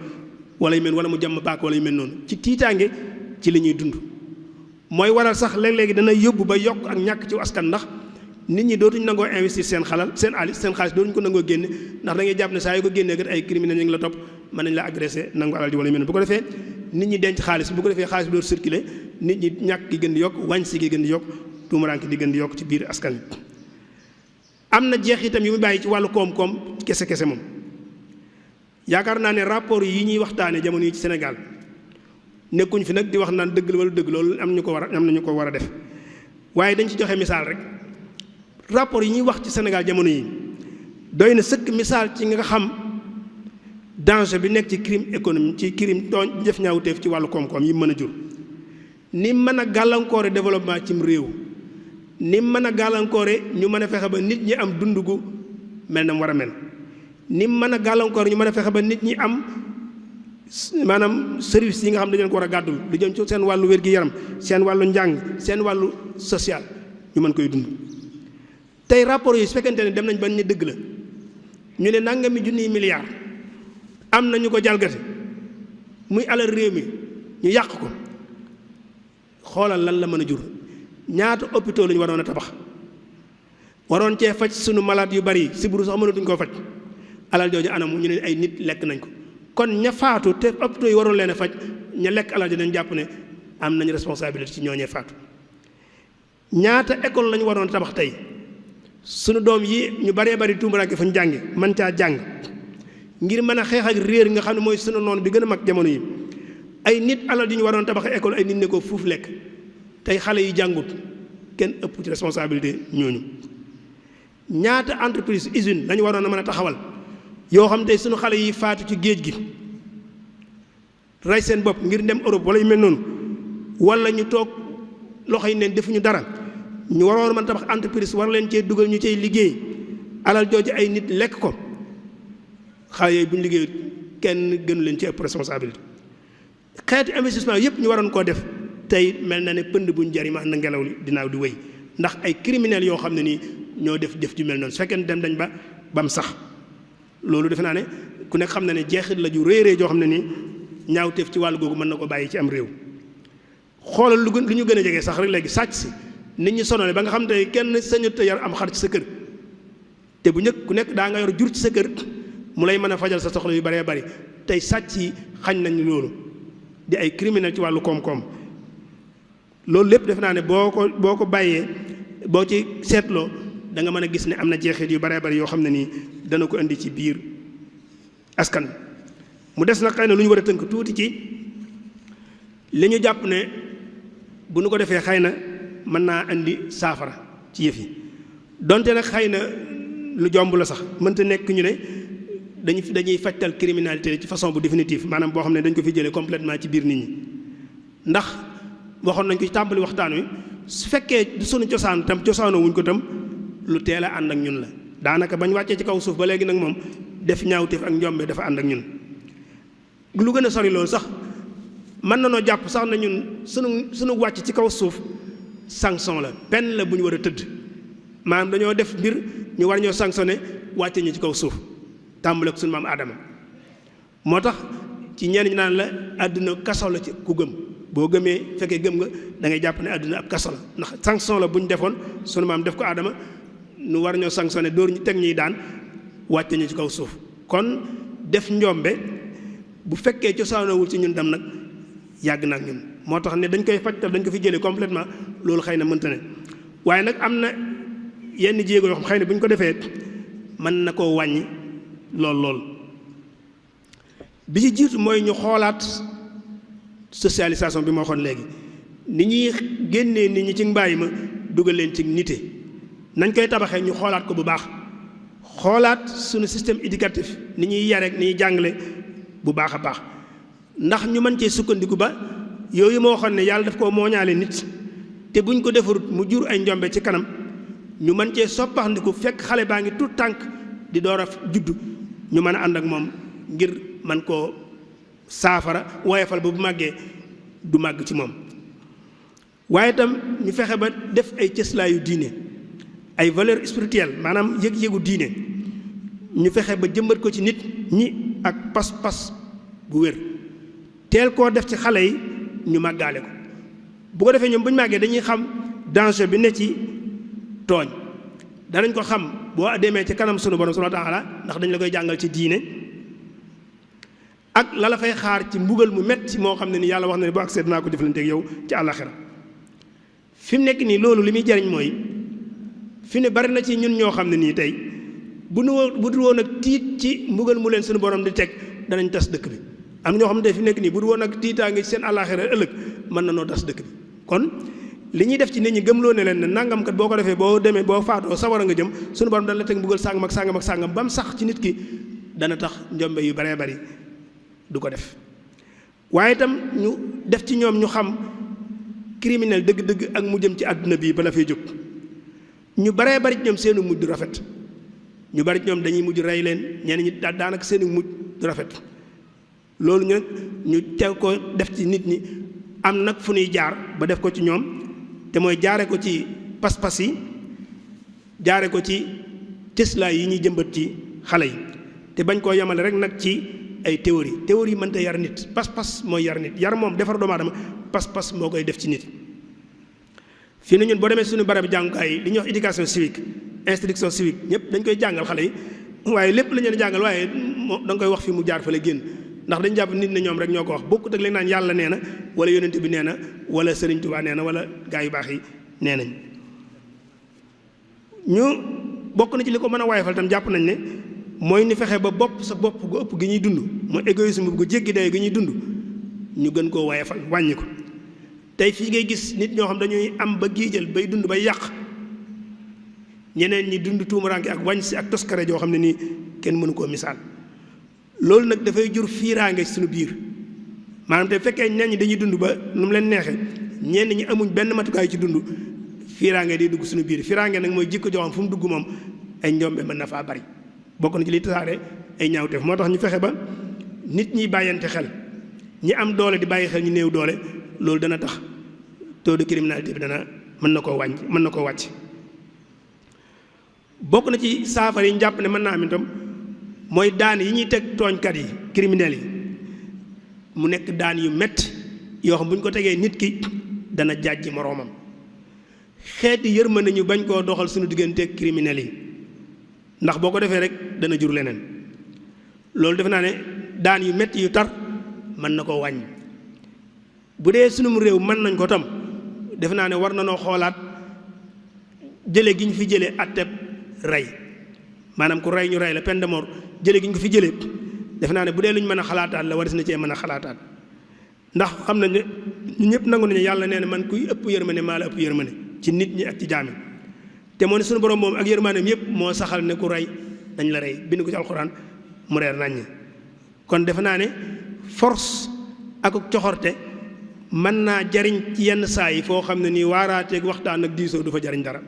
wala yu mel, wala mu jàmm baak wala yu mel noonu. ci tiitaange ci li ñuy dund mooy waral sax léeg-léegi dana yóbbu ba yokk ak ñàkk ci askan, ndax nit ñi dootuñ nangoo investir seen xaalis dootuñ ko nangoo génne, ndax da ngay jàpp ne saa yu ko génnee kat ay criminels ñu ngi la topp, mën nañ la agressé nangu alal ji wala yu mel. bu ko defee nit ñi denc xaalis, bu ko defee xaalis bi dootu circulé, nit ñi ñàkk gi gën di yokk, wàññi gi gën di yokk, tuumaraanke di gën di yokk ci biir askan wi. am na jeex itam yu mu bàyyi ci wàllu koom-koom kese moom. yaakaar naa ne rapport yi ñuy waxtaanee jamono yi ci Sénégal nekkuñ fi nag di wax naan dëgg la wala dëgg, loolu am na ñu ko war a def, waaye dañ ci joxe misaal rek. rapport yi ñuy wax ci Sénégal jamono yi doy na sëkk misaal ci nga xam danger bi nekk ci crime économique, ci crime tooñ jëf ñaawteef ci wàllu koom-koom yi mën a jur. ni mën a gàllankoore développement cim réew, ni mën a gàllankoore ñu mën a fexe ba nit ñi am dund gu mel na mu war a mel, ni mën a gàllankoore ñu mën a fexe ba nit ñi am maanaam service yi nga xam ne dañu ko war a gàddul lu jëm ci seen wàllu wér-gi-yaram, seen wàllu njàng, seen wàllu social, ñu mën koy dund. tey rapport yi su fekkente ne dem nañ ba ñu dëgg la, ñu ne nangami junniy milliards am na ñu ko jalgati muy alal réew mi ñu yàq ko, xoolal lan la mën a jur. ñaata hôpitaux la ñu waroon a tabax, waroon cee faj sunu malade yu bari, sibiru sax mënatuñ koo faj, alal jooju anamu ñu ne ay nit lekk nañ ko. kon ña faatu te hôpitaux yi waroon leen a faj, ña lekk alal ji dañ jàpp ne am nañu responsabilité ci ñooñee faatu. ñaata école la ñu waroon a tabax tey, sunu doom yi ñu baree bari tuumaraanke fa ñu jànge mën caa jàng ngir mën a xeex ak réer nga xam ne mooy sunu noonu bi gën a mag jamono yi. ay nit alal ji ñu waroon tabax école, ay nit ne ko fuuf lekk. tey xale yi jàngut kenn ëpp ci responsabilité ñooñu. ñaata entreprise usine lañu waroon a mën a taxawal yoo xam tey suñu xale yi faatu ci géej gi rey seen bopp ngir dem Europe wala yu mel noonu, wala ñu toog loxo yi neen defuñu dara, ñu waroon mën tabax entreprise war leen cee dugal ñu cay liggéey alal jooju ay nit lekk ko xale yooyu bu ñu liggéey kenn gënu leen ci ëpp responsabilité xeeti investissement yëpp ñu waroon koo def tey mel na ne pënd buñ jari ma ànd ngelaw li dinaaw di wéy ndax ay criminels yoo xam ne nii ñoo def ju mel noonu su fekkee dem dañ ba bam sax loolu defe naa ne ku nekk xam na ne jeexit la ju réerée joo xam ne nii ñaawteef ci wàllu googu mën na ko bàyyi ci am réew xoolal lu ñu gën a jege sax rek léegi sàcc si nit ñi sonale ba nga xam te kenn sañut a yar am xar ci sa kër te bu njëkk ku nekk daa nga yor jur ci sa kër mu lay mën a fajal sa soxla yu bëree bëri tey sàcc yi xañ nañ loolu di ay criminel ci wàllu koom-koom loolu lépp defe naa ne boo ko bàyyee boo ci seetloo da nga mën a gis ne am na jeexit yu bëree bëri yoo xam ne nii dana ko indi ci biir askan mu des nag xëy na lu ñu war a tënk tuuti ci li ñu jàpp ne bu nu ko defee xëy na mën naa indi saafara ci yëf yi donte nag xëy na lu jomb la sax mënta nekk ñu ne dañuy fajtal criminalité ci façon bu définitive maanaam boo xam ne dañ ko fi jëlee complètement ci biir nit ñi ndax waxoon nañ ko ci tàmbali waxtaan wi su fekkee du sunu cosaan tam cosaanoo wuñ ko tam lu teel a ànd ak ñun la daanaka bañ wàccee ci kaw suuf ba léegi nag moom def ñaawteef ak njombe dafa ànd ak ñun lu gën a sori loolu sax mën na noo jàpp sax na ñun sunu wàcc ci kaw suuf sanction la peine la bu ñu war a tëdd maanaam dañoo def mbir ñu war ñoo sanctionné wàcce ñu ci kaw suuf tàmbale ko suñu maam Aadama moo tax ci ñenn ñi naan la àdduna kaso la ci ku gëm boo gëmee fekkee gëm nga da ngay jàpp ne àdduna ab kaso la ndax sanction la bu ñu defoon sunu maam def ko Aadama nu war ñoo sanctionné dóor ñu teg ñuy daan wàcce ñu ci kaw suuf kon def njombe bu fekkee cosaanoowul ci ñun dem nag yàgg na ak ñun moo tax ne dañ koy fajtal dañ ko fi jëlee complètement loolu xëy na mënta ne waaye nag am na yenn jéego yoo xam xëy na bu ñu ko defee mën na koo wàññi lool bi ci jiitu mooy ñu xoolaat socialisation bi ma waxoon léegi ni ñuy génnee nit ñi ci mbaay ma dugal leen ci nite nañ koy tabaxee ñu xoolaat ko bu baax xoolaat suñu système éducatif ni ñuy yare ni ñuy jàngale bu baax a baax ndax ñu mën cee sukkandiku ba yooyu moo waxoon ne yàlla daf koo mooñaale nit te buñ ko defarut mu jur ay njombe ci kanam ñu mën cee soppaxndiku fekk xale baa ngi tuut tànk di door a juddu ñu mën a ànd ak moom ngir man koo saafara woyefal ba bu màggee du màgg ci moom waaye itam ñu fexe ba def ay cëslaayu diine ay valeur spirituelle maanaam yëg-yëgu diine ñu fexe ba jëmbat ko ci nit ñi ak pas-pas bu wér teel koo def ci xale yi ñu màggaale ko bu ko defee ñoom bu ñu màggee dañuy xam danger bi ne ci tooñ danañ ko xam boo demee ci kanam sunu borom subhanahu wa ta'ala ndax dañ la koy jàngal ci diine ak la la fay xaar ci mbugal mu metti moo xam ne ni yàlla wax na ne boo agsee dinaa ko jëflanteeg yow ci àllaxira fi mu nekk nii loolu li muy jariñ mooy fi ne bari na ci ñun ñoo xam ne nii tey bu dul woon ak tiit ci mbugal mu leen sunu borom di teg danañ tas dëkk bi am ñoo xam ne fi mu nekk nii bu dul woon ak tiitaange seen àllaxira ëllëg mën na noo tas dëkk bi kon li ñuy def ci nit ñi gëmloo ne leen ne nangam kat boo ko defee boo demee boo faatoo sawara nga jëm sunu borom dana la teg mbugal sàngam ak sàngam ak sàngam ba mu sax ci nit ki dana tax njombe yu baree bari du ko def waaye itam ñu def ci ñoom ñu xam criminel dëgg-dëgg ak mu jëm ci àdduna bii bala fay jóg ñu baree bari ci ñoom seenu mujj du rafet ñu bari ci ñoom dañuy mujj rey leen ñenn ñi daanaka seenu mujj du rafet loolu ñu nag ñu teg ko def ci nit ñi am nag fu ñuy jaar ba def ko ci ñoom te mooy jaare ko ci pas-pas yi jaare ko ci cëslaay yi ñuy jëmbat ci xale yi te bañ koo yemale rek nag ci ay théorie mënta yar nit pas-pas mooy yar nit yar moom defar doomu aadama pas-pas moo koy def ci nit fii na ñun boo demee suñu barab jàngukaay yi li ñuy wax éducation civique instruction civique ñëpp dañ koy jàngal xale yi waaye lépp la ñu jàngal waaye da nga koy wax fi mu jaar fa la génn ndax dañ jàpp nit ne ñoom rek ñoo ko wax bokkut ak li naan yàlla nee na wala yonent bi nee na wala Sëriñ Tuubaa nee na wala gaa yu baax yi nee nañ ñu bokk na ci li ko mën a waayefal tam jàpp nañ ne mooy ni fexe ba bopp sa bopp gu ëpp gi ñuy dund mooy égoïsme gu jéggi day gi ñuy dund ñu gën koo waayefal wàññi ko tey fii ngay gis nit ñoo xam dañuy am ba giijal bay dund bay yàq ñeneen ñi dund tuumuranke ak wàññ si ak toskare joo xam ne nii kenn mënu koo misaal loolu nag dafay jur fiiraange ci suñu biir maanaam te fekkee ñenn ñi dañuy dund ba nu mu leen neexee ñenn ñi amuñ benn matukaay ci dund fiiraange day dugg suñu biir. fiiraange nag mooy jikko joo xam fu mu dugg moom ay njombe mën na faa bari, bokk na ci li tasaare ay ñaawteef. moo tax ñu fexe ba nit ñi bàyyante xel, ñi am doole di bàyyi xel ñu néew doole. loolu dana tax taux de criminalité bi mën na koo wàcc. bokk na ci saafara yi ñu jàpp ne mën naa am itam mooy daan yi ñuy teg tooñkat yi criminels yi mu nekk daan yu metti yoo xam bu ñu ko tegee nit ki dana jàjji moroomam. xeeti yërmande ñu bañ koo doxal suñu digganteeg criminels yi, ndax boo ko defee rek dana jur leneen. loolu defe naa ne daan yu metti yu tar mën na koo wàññi. bu dee sunum réew mën nañ ko tam defe naa ne war na noo xoolaat jële gi ñu fi jëlee atteb rey, maanaam ku rey ñu rey la peine de mort, jële gi ñu ko fi jëlee defe naa ne bu dee lu ñu mën a xalaataat la, waris na cee mën a xalaataat. ndax xam nañ ne ñu ñëpp nangu nañu yàlla nee na man kuy ëpp yërmande maa la ëpp yërmande ci nit ñi ak ci jaami. te moo ne suñu borom moom ak yërmandeem yëpp moo saxal ne ku rey dañ la rey, bind ko ci alxuraan mu reer naññi. kon defe naa ne force ak coxorte mën naa jariñ ci yenn saa yi foo xam ne nii waaraateeg waxtaan ak diisoo du fa jariñ dara.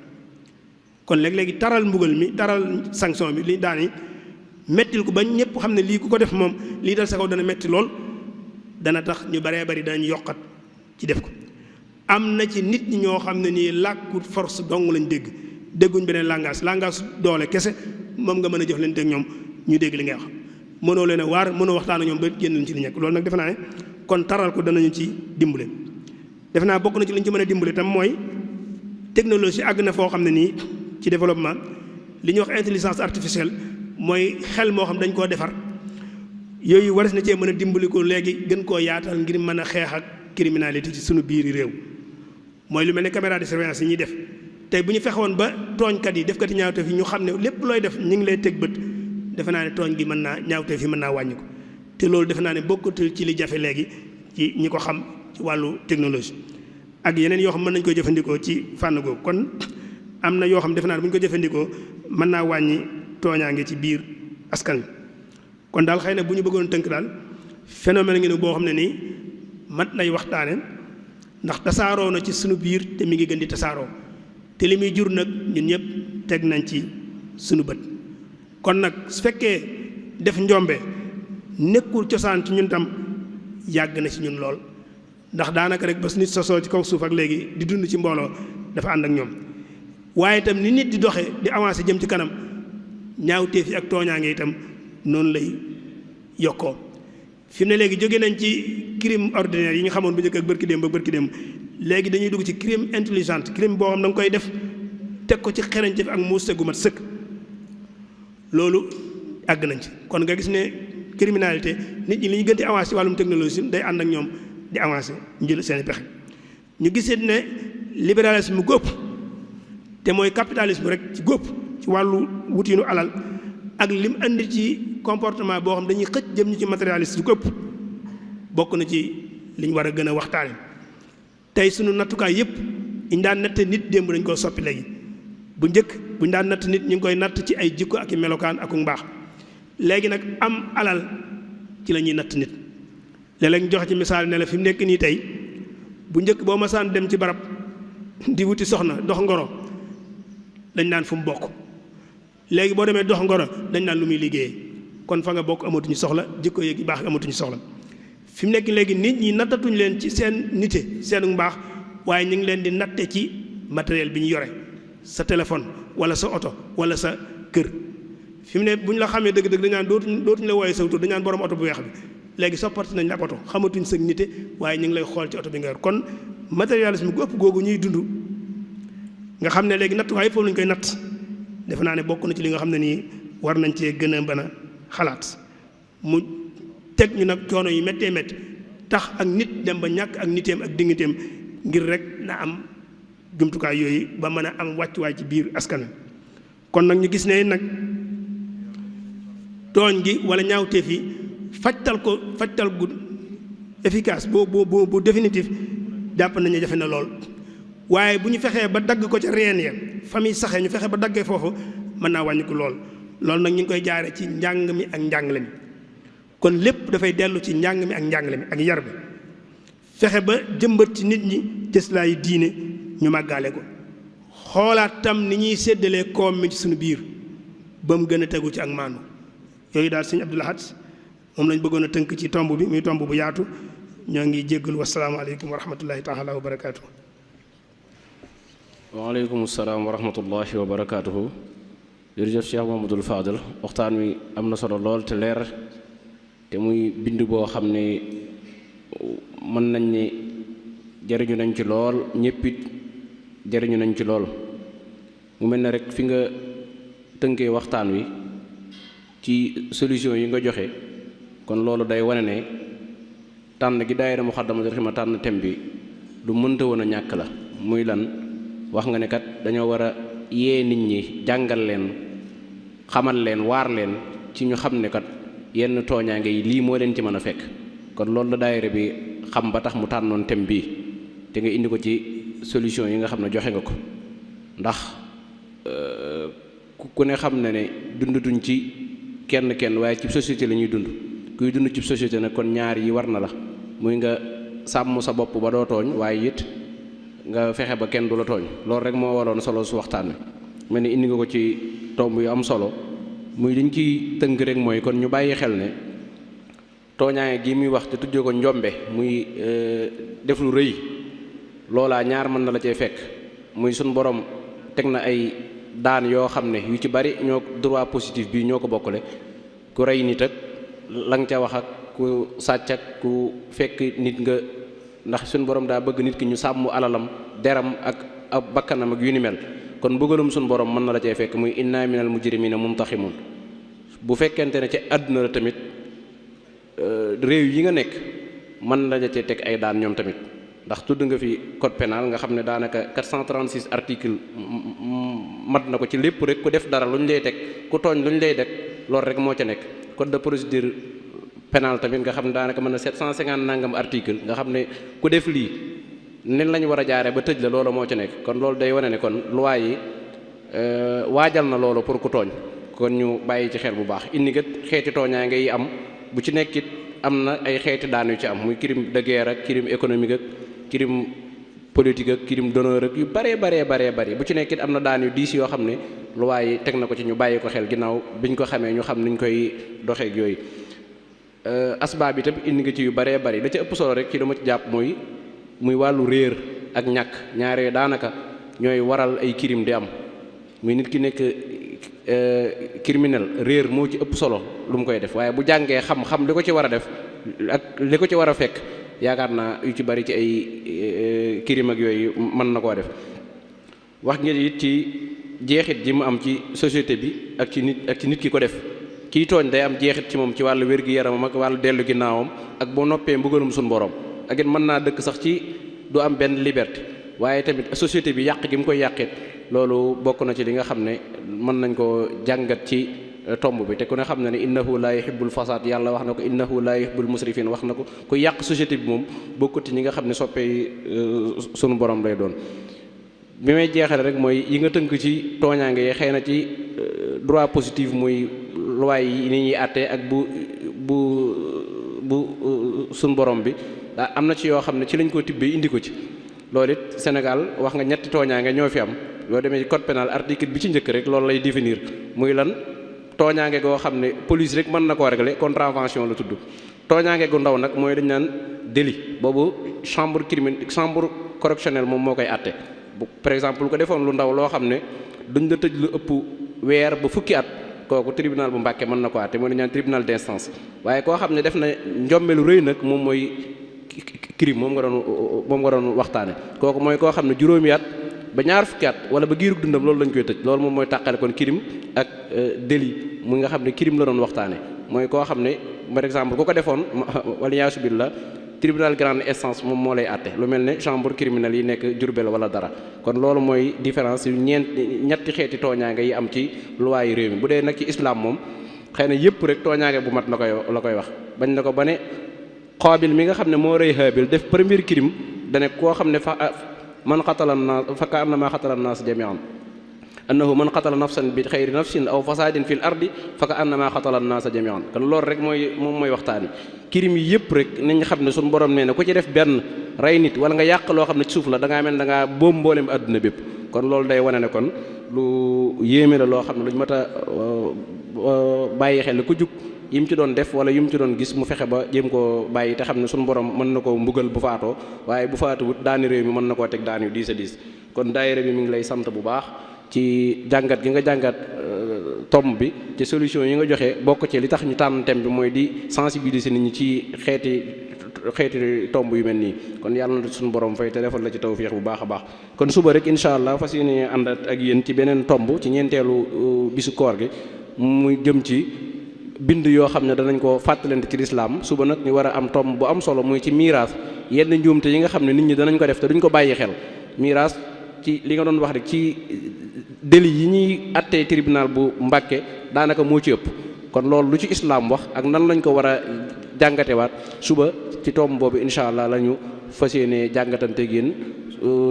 kon léegi taral mbugal mi, taral sanction bi li daan yi mettil ko ba ñëpp xam ne lii ku ko def moom lii dal sa kaw dana metti lool, dana tax ñu baree bari danañ yokkat ci def ko. am na ci nit ñi ñoo xam ne nii làkku force dong lañ dégguñ beneen langage doole kese moom nga mën a jëflante ak ñoom ñu dégg li ngay wax. mënoo leen a waar, mënoo waxtaan ak ñoom ba génn ci li nekk. loolu nag defe naa ne kon taral ko danañu ci dimbale. defe naa bokk na ci li ñu ci mën a dimbale tam mooy technologie àgg na foo xam ne nii ci développement li ñuy wax intelligence artificielle mooy xel moo xam dañ koo defar. yooyu waris na cee mën a dimbali ko léegi gën koo yaatal ngir mën a xeex ak criminalité ci suñu biiri réew. mooy lu mel ne caméra de surveillance yi ñuy def tey bu ñu fexewoon ba tooñkat yi defkati ñaawteef yi ñu xam ne lépp looy def ñu ngi lay teg bët, defe naa ne tooñ gi mën naa ñaawteef yi mën naa wàññi ko. te loolu defe naa ne bokkatul ci li jafe léegi ci ñi ko xam ci wàllu technologie ak yeneen yoo xam mën nañu koy jëfandikoo ci fànn googu. kon am na yoo xam defe naa ne bu ñu ko jëfandikoo mën naa wàññi tooñaange ci biir askan wi. kon daal xëy na bu ñu bëggoon tënk daal phénomène ngi ne boo xam ne nii mat nay waxtaane, ndax tasaaroo na ci sunu biir te mi ngi gën di tasaaroo, te li muy jur nag ñun ñëpp teg nañ ci sunu bët. kon nag su fekkee def njombe nekkul cosaan ci ñun tam yàgg na ci ñun lool, ndax daanaka rek ba su nit sosoo ci kaw suuf ak léegi di dund ci mbooloo dafa ànd ak ñoom. waaye itam ni nit di doxe di avancé jëm ci kanam, ñaawteef yi ak tooñaange itam noonu lay yokkoo. fi mu ne léegi jóge nañ ci crime ordinaire yi nga xamoon bu njëkk ak bërki démb léegi dañuy dugg ci crime intelligent, crime boo xam da nga koy def teg ko ci xereñte fi ak muus gu mat sëkk. loolu àgg nañ ci. kon nga gis ne criminalité nit ñi li ñu gën di avancé ci wàllum technologie day ànd ak ñoom di avancé njël seeni pexe. ñu gisee ne libéralisme mu góob te mooy capitalisme rek ci góob ci wàllu wutinu alal ak lim andi ci comportement boo xam dañuy xëcc jëm ñu ci matérialiste yu góob bokk na ci li ñu war a gën a waxtaane. tey sunu nattukaay yëpp ñu daan natt nit démb dañ koo soppi léegi. bu njëkk bu ñu daan natt nit ñu ngi koy natt ci ay jikko ak i melokaan ak mbaax. léegi nag am alal ci la ñuy natt nit. léeg-léeg ñu joxe ci misaal ne la fi mu nekk nii tey bu njëkk boo masaan dem ci barab di wuti soxna dox ngoro dañ naan fu mu bokk. léegi boo demee dox ngoro dañ naan lu muy liggéeyee, kon fa nga bokk amatuñu soxla, jikko yeeg baax amatuñu soxla. fi mu nekk léegi nit ñi nattatuñu leen ci seen nite seenu mbaax, waaye ñu ngi leen di natte ci matériel bi ñu yore, sa téléphone wala sa oto wala sa kër. fi mu ne bu ñu la xamee dëgg-dëgg dañ naan dootuñu la wooyee sa tur, dañ naan borom oto bu weex bi. léegi soppati nañ la ab oto, xamatuñ sa nite, waaye ñu ngi lay xool ci oto bi nga yor. kon matérialisme gu ëpp googu ñuy dund nga xam ne léegi natt waaye foofu lañ koy natt, defe naa ne bokk na ci li nga xam ne nii war nañ cee gën a mën a xalaat. mu teg ñu nag coono yi méttee métti tax ak nit dem ba ñàkk ak niteem ak digganteem ngir rek na am jumtukaay yooyu ba mën a am wàccuwaay ci biir askan wi. kon nag ñu gis ne nag tooñ gi wala ñaawteef yi fajtal gu efficace bu définitif jàpp nañu jafe na lool. waaye bu ñu fexee ba dagg ko ca reen ya famille saxee ñu fexe ba daggee foofu mën naa wàññi ko lool. loolu nag ñu ngi koy jaare ci njàng mi ak njàngale mi. kon lépp dafay dellu ci njàng mi ak njàngale mi ak yar bi, fexe ba jëmbat ci nit ñi cëslaayu diine ñu màggaale ko, xoolaat tam ni ñuy séddalee koom mi ci suñu biir ba mu gën a tegu ci ak maandu. yooyu daal sëñ Abdou Lahad moom lañ bëggoon a tënk ci tomb bi muy tomb bu yaatu. ñoo ngi jéggalu wasalaamaaleykum wa rahmatullahi taala wa barakaatu. waaleykum salaam wa rahmatullahi wa barakaatuhu. jërëjëf Cheikh Mamadou Fadal waxtaan wi am na solo lool te leer te muy bind boo xam ne mën nañ ne jariñu nañ ci lool ñéppit jariñu nañ ci lool. mu mel ne rek fi nga tënkee waxtaan wi ci solution yi nga joxe kon loolu day wane ne tànn gi daayira Muxaddamatul Xidma tànn thème bi lu mënta woon a ñàkk la. muy lan wax nga ne kat dañoo war a yee nit ñi jàngal leen xamal leen waar leen ci ñu xam ne kat yenn tooñaange yi lii moo leen ci mën a fekk. kon loolu la daayira bi xam ba tax mu tànnoon thème bii te nga indi ko ci solution yi nga xam ne joxe nga ko. ndax ku ne xam na ne dundatuñ ci kenn waaye ci société la ñuy dund. kuy dund ci société nag kon ñaar yi war na la muy nga sàmm sa bopp ba doo tooñ waaye it nga fexe ba kenn du la tooñ. loolu rek moo waroon solo su waxtaan wi mel ni indi nga ko ci tomb yu am solo. muy liñ ci tënk rek mooy kon ñu bàyyi xel ne tooñaange gi muy wax te tuddee ko njombe muy def lu rëy loolaa ñaar mën na la cee fekk. muy suñ borom teg na ay daan yoo xam ne yu ci bari ñoo droit positif bi ñoo ko bokkale. ku rey nit ak la nga ca wax ak ku sàcc ak ku fekk nit nga ndax suñu borom daa bëgg nit ki ñu sàmm alalam deram ak bakkanam ak yu ni mel. kon bëggalum suñu borom mën na la cee fekk muy inna minal mujrimina muntaximun. bu fekkente ne ci àdduna la tamit réew yi nga nekk mën na la cee teg ay daan ñoom tamit. ndax tudd nga fi code pénal nga xam ne daanaka 436 article mat na ko ci lépp rek ku def dara lu ñu lay teg ku tooñ lu ñu lay teg loolu rek moo ca nekk. code de procédure pénale tamit nga xam ne daanaka mën na 750 nangam article nga xam ne ku def lii nen lañu war a jaaree ba tëj la loolu moo ca nekk. kon loolu day wane ne kon loi yi waajal na loolu pour ku tooñ. kon ñu bàyyi ci xel bu baax indi kat xeeti tooñaa ngay am bu ci nekkit am na ay xeeti daan yu ci am muy crime de guerre ak crime économique ak crime politique ak crime d'honneur ak yu baree bari bu ci nekkit am na daan yu diis yoo xam ne loi yi teg na ko ci ñu bàyyi ko xel ginnaaw biñ ko xamee ñu xam niñ koy doxeek yooyu. asbaab yi tam indi nga ci yu baree bari la ci ëpp solo rek ci dama ci jàpp muy wàllu réer ak ñàkk ñaaree daanaka ñooy waral ay crime di am. muy nit ki nekk criminel réer moo ci ëpp solo lu mu koy def waaye bu jàngee xam li ko ci war a def ak li ko ci war a fekk yaakaar naa yu ci bari ci ay crime ak yooyu mën na koo def. wax ngeen it ci jeexit ji mu am ci société bi ak ci nit ki ko def. kiy tooñ day am jeexit ci moom ci wàllu wér-gi-yaramam ak wàllu dellu ginnaawam ak boo noppee mbugalum suñu borom ak it mën naa dëkk sax ci du am benn liberté. waaye tamit société bi yàq gi mu koy yàqit loolu bokk na ci li nga xam ne mën nañ koo jàngat ci tomb bi te ku ne xam na ne innahu laa yuhibbul fasaad yàlla wax na ko innahu laa yuhibbul musrifin wax na ko ku yàq société bi moom bokkut ci ñi nga xam ne soppee sunu borom lay doon. bi may jeexale rek mooy yi nga tënk ci tooñaange yi xëy na ci droit positif muy loi yi ni ñuy àttee ak bu sunu borom bi daa am na ci yoo xam ne ci lañ ko tibbee indi ko ci. loolu it Sénégal wax nga ñetti tooñaange ñoo fi am yoo demee ci code pénal article bi ci njëkk rek loolu lay définir muy lan tooñaange goo xam ne police rek mën na koo régler contravention la tudd. tooñaange gu ndaw nag mooy dañ naan délit boobu chambre correctionnelle moom moo koy àtte. bu par exemple lu ko defoon lu ndaw loo xam ne duñ la tëj lu ëpp weer ba fukki at kooku tribunal bu Mbàkke mën na ko àtte mooy dañ naan tribunal d'instance. waaye koo xam ne def na njombe lu rëy nag moom mooy crime moom nga doon waxtaane kooku mooy koo xam ne juróomi at ba ñaar fukki at wala ba giirug dundam loolu lañ koy tëj. loolu moom mooy tàqale kon crime ak délit mu nga xam ne crime la doon waxtaane mooy koo xam ne par exemple ku ko defoon wala yaasu billah tribunal grande instance moom moo lay àtte lu mel ne chambre criminelle yi nekk Jurbel wala dara. kon loolu mooy différence yu ñetti xeeti tooñaange yi am ci loi yi réew mi. bu dee nag ci islam moom xëy na yëpp rek tooñaange bu mat la koy wax bañ na ko ba ne Qaabil mi nga xam ne moo rëy Haabil def premier crime dane koo xam ne man xatala naas fa ka annama xatala naas jami'an annahu man qatala nafsan bi xayri nafsin aw fasadin fil ardi fa ka annama qatala an-naasa jami'an. kon loolu rek mooy waxtaan wi kirim yi yëpp rek nañ xam ne suñu borom nee na ku ci def benn rey nit wala nga yàq loo xam ne ci suuf la da ngaa mel da ngaa boom mboolem àdduna bépp. kon loolu day wane ne kon lu yéeme la loo xam ne luñ mat a bàyyi xel ku jug yim ci doon def wala yim ci doon gis mu fexe ba jéem koo bàyyi te xam ne suñu borom mën na koo mbugal bu faatoo waaye bu faatuwut daani réew mi mën na koo teg daan yu diis a diis. kon daayira bi mi ngi lay sant bu baax ci jàngat gi nga jàngat tomb bi ci solution yi nga joxe bokk ci li tax ñu tànn thème bi mooy di sensibiliser nit ñi ci xeeti tomb yu mel nii. kon yàlla na suñu borom fay te defal la ci tawfiix bu baax a baax. kon suba rek incha allah fas yéene ànd ak yéen ci beneen tomb ci ñeenteelu bisu koor gi muy jëm ci bind yoo xam ne danañ ko fàttalante ci lislaam. suba nag ñu war a am tomb bu am solo muy ci miiraas yenn njuumte yi nga xam ne nit ñi danañ ko def te duñ ko bàyyi xel. miiraas ci li nga doon wax rek ci délit yi ñuy attee tribunal bu Mbàkke daanaka moo ci ëpp. kon loolu lu ci islaam wax ak nan lañ ko war a jàngatewaat suba ci tomb boobu incha allah la ñu fas yéene jàngatanteeg yéen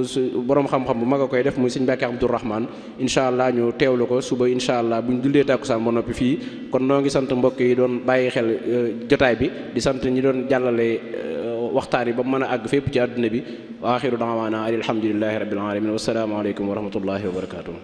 su borom xam-xam bu mag a koy def muy sëñ Mbàkke Abdourahmane incha allah ñu teewlu ko suba incha allah bu ñu jullee tàkkusaan ba noppi fii. kon noo ngi sant mbokk yi doon bàyyi xel jotaay bi di sant ñi doon jàllale waxtaan yi ba mën a àgg fépp ci àdduna bi. wa axiru da'waana alhamdulillahi rabbil alamin wa salaamu aleykum wa rahmatullahi wa barakatuh.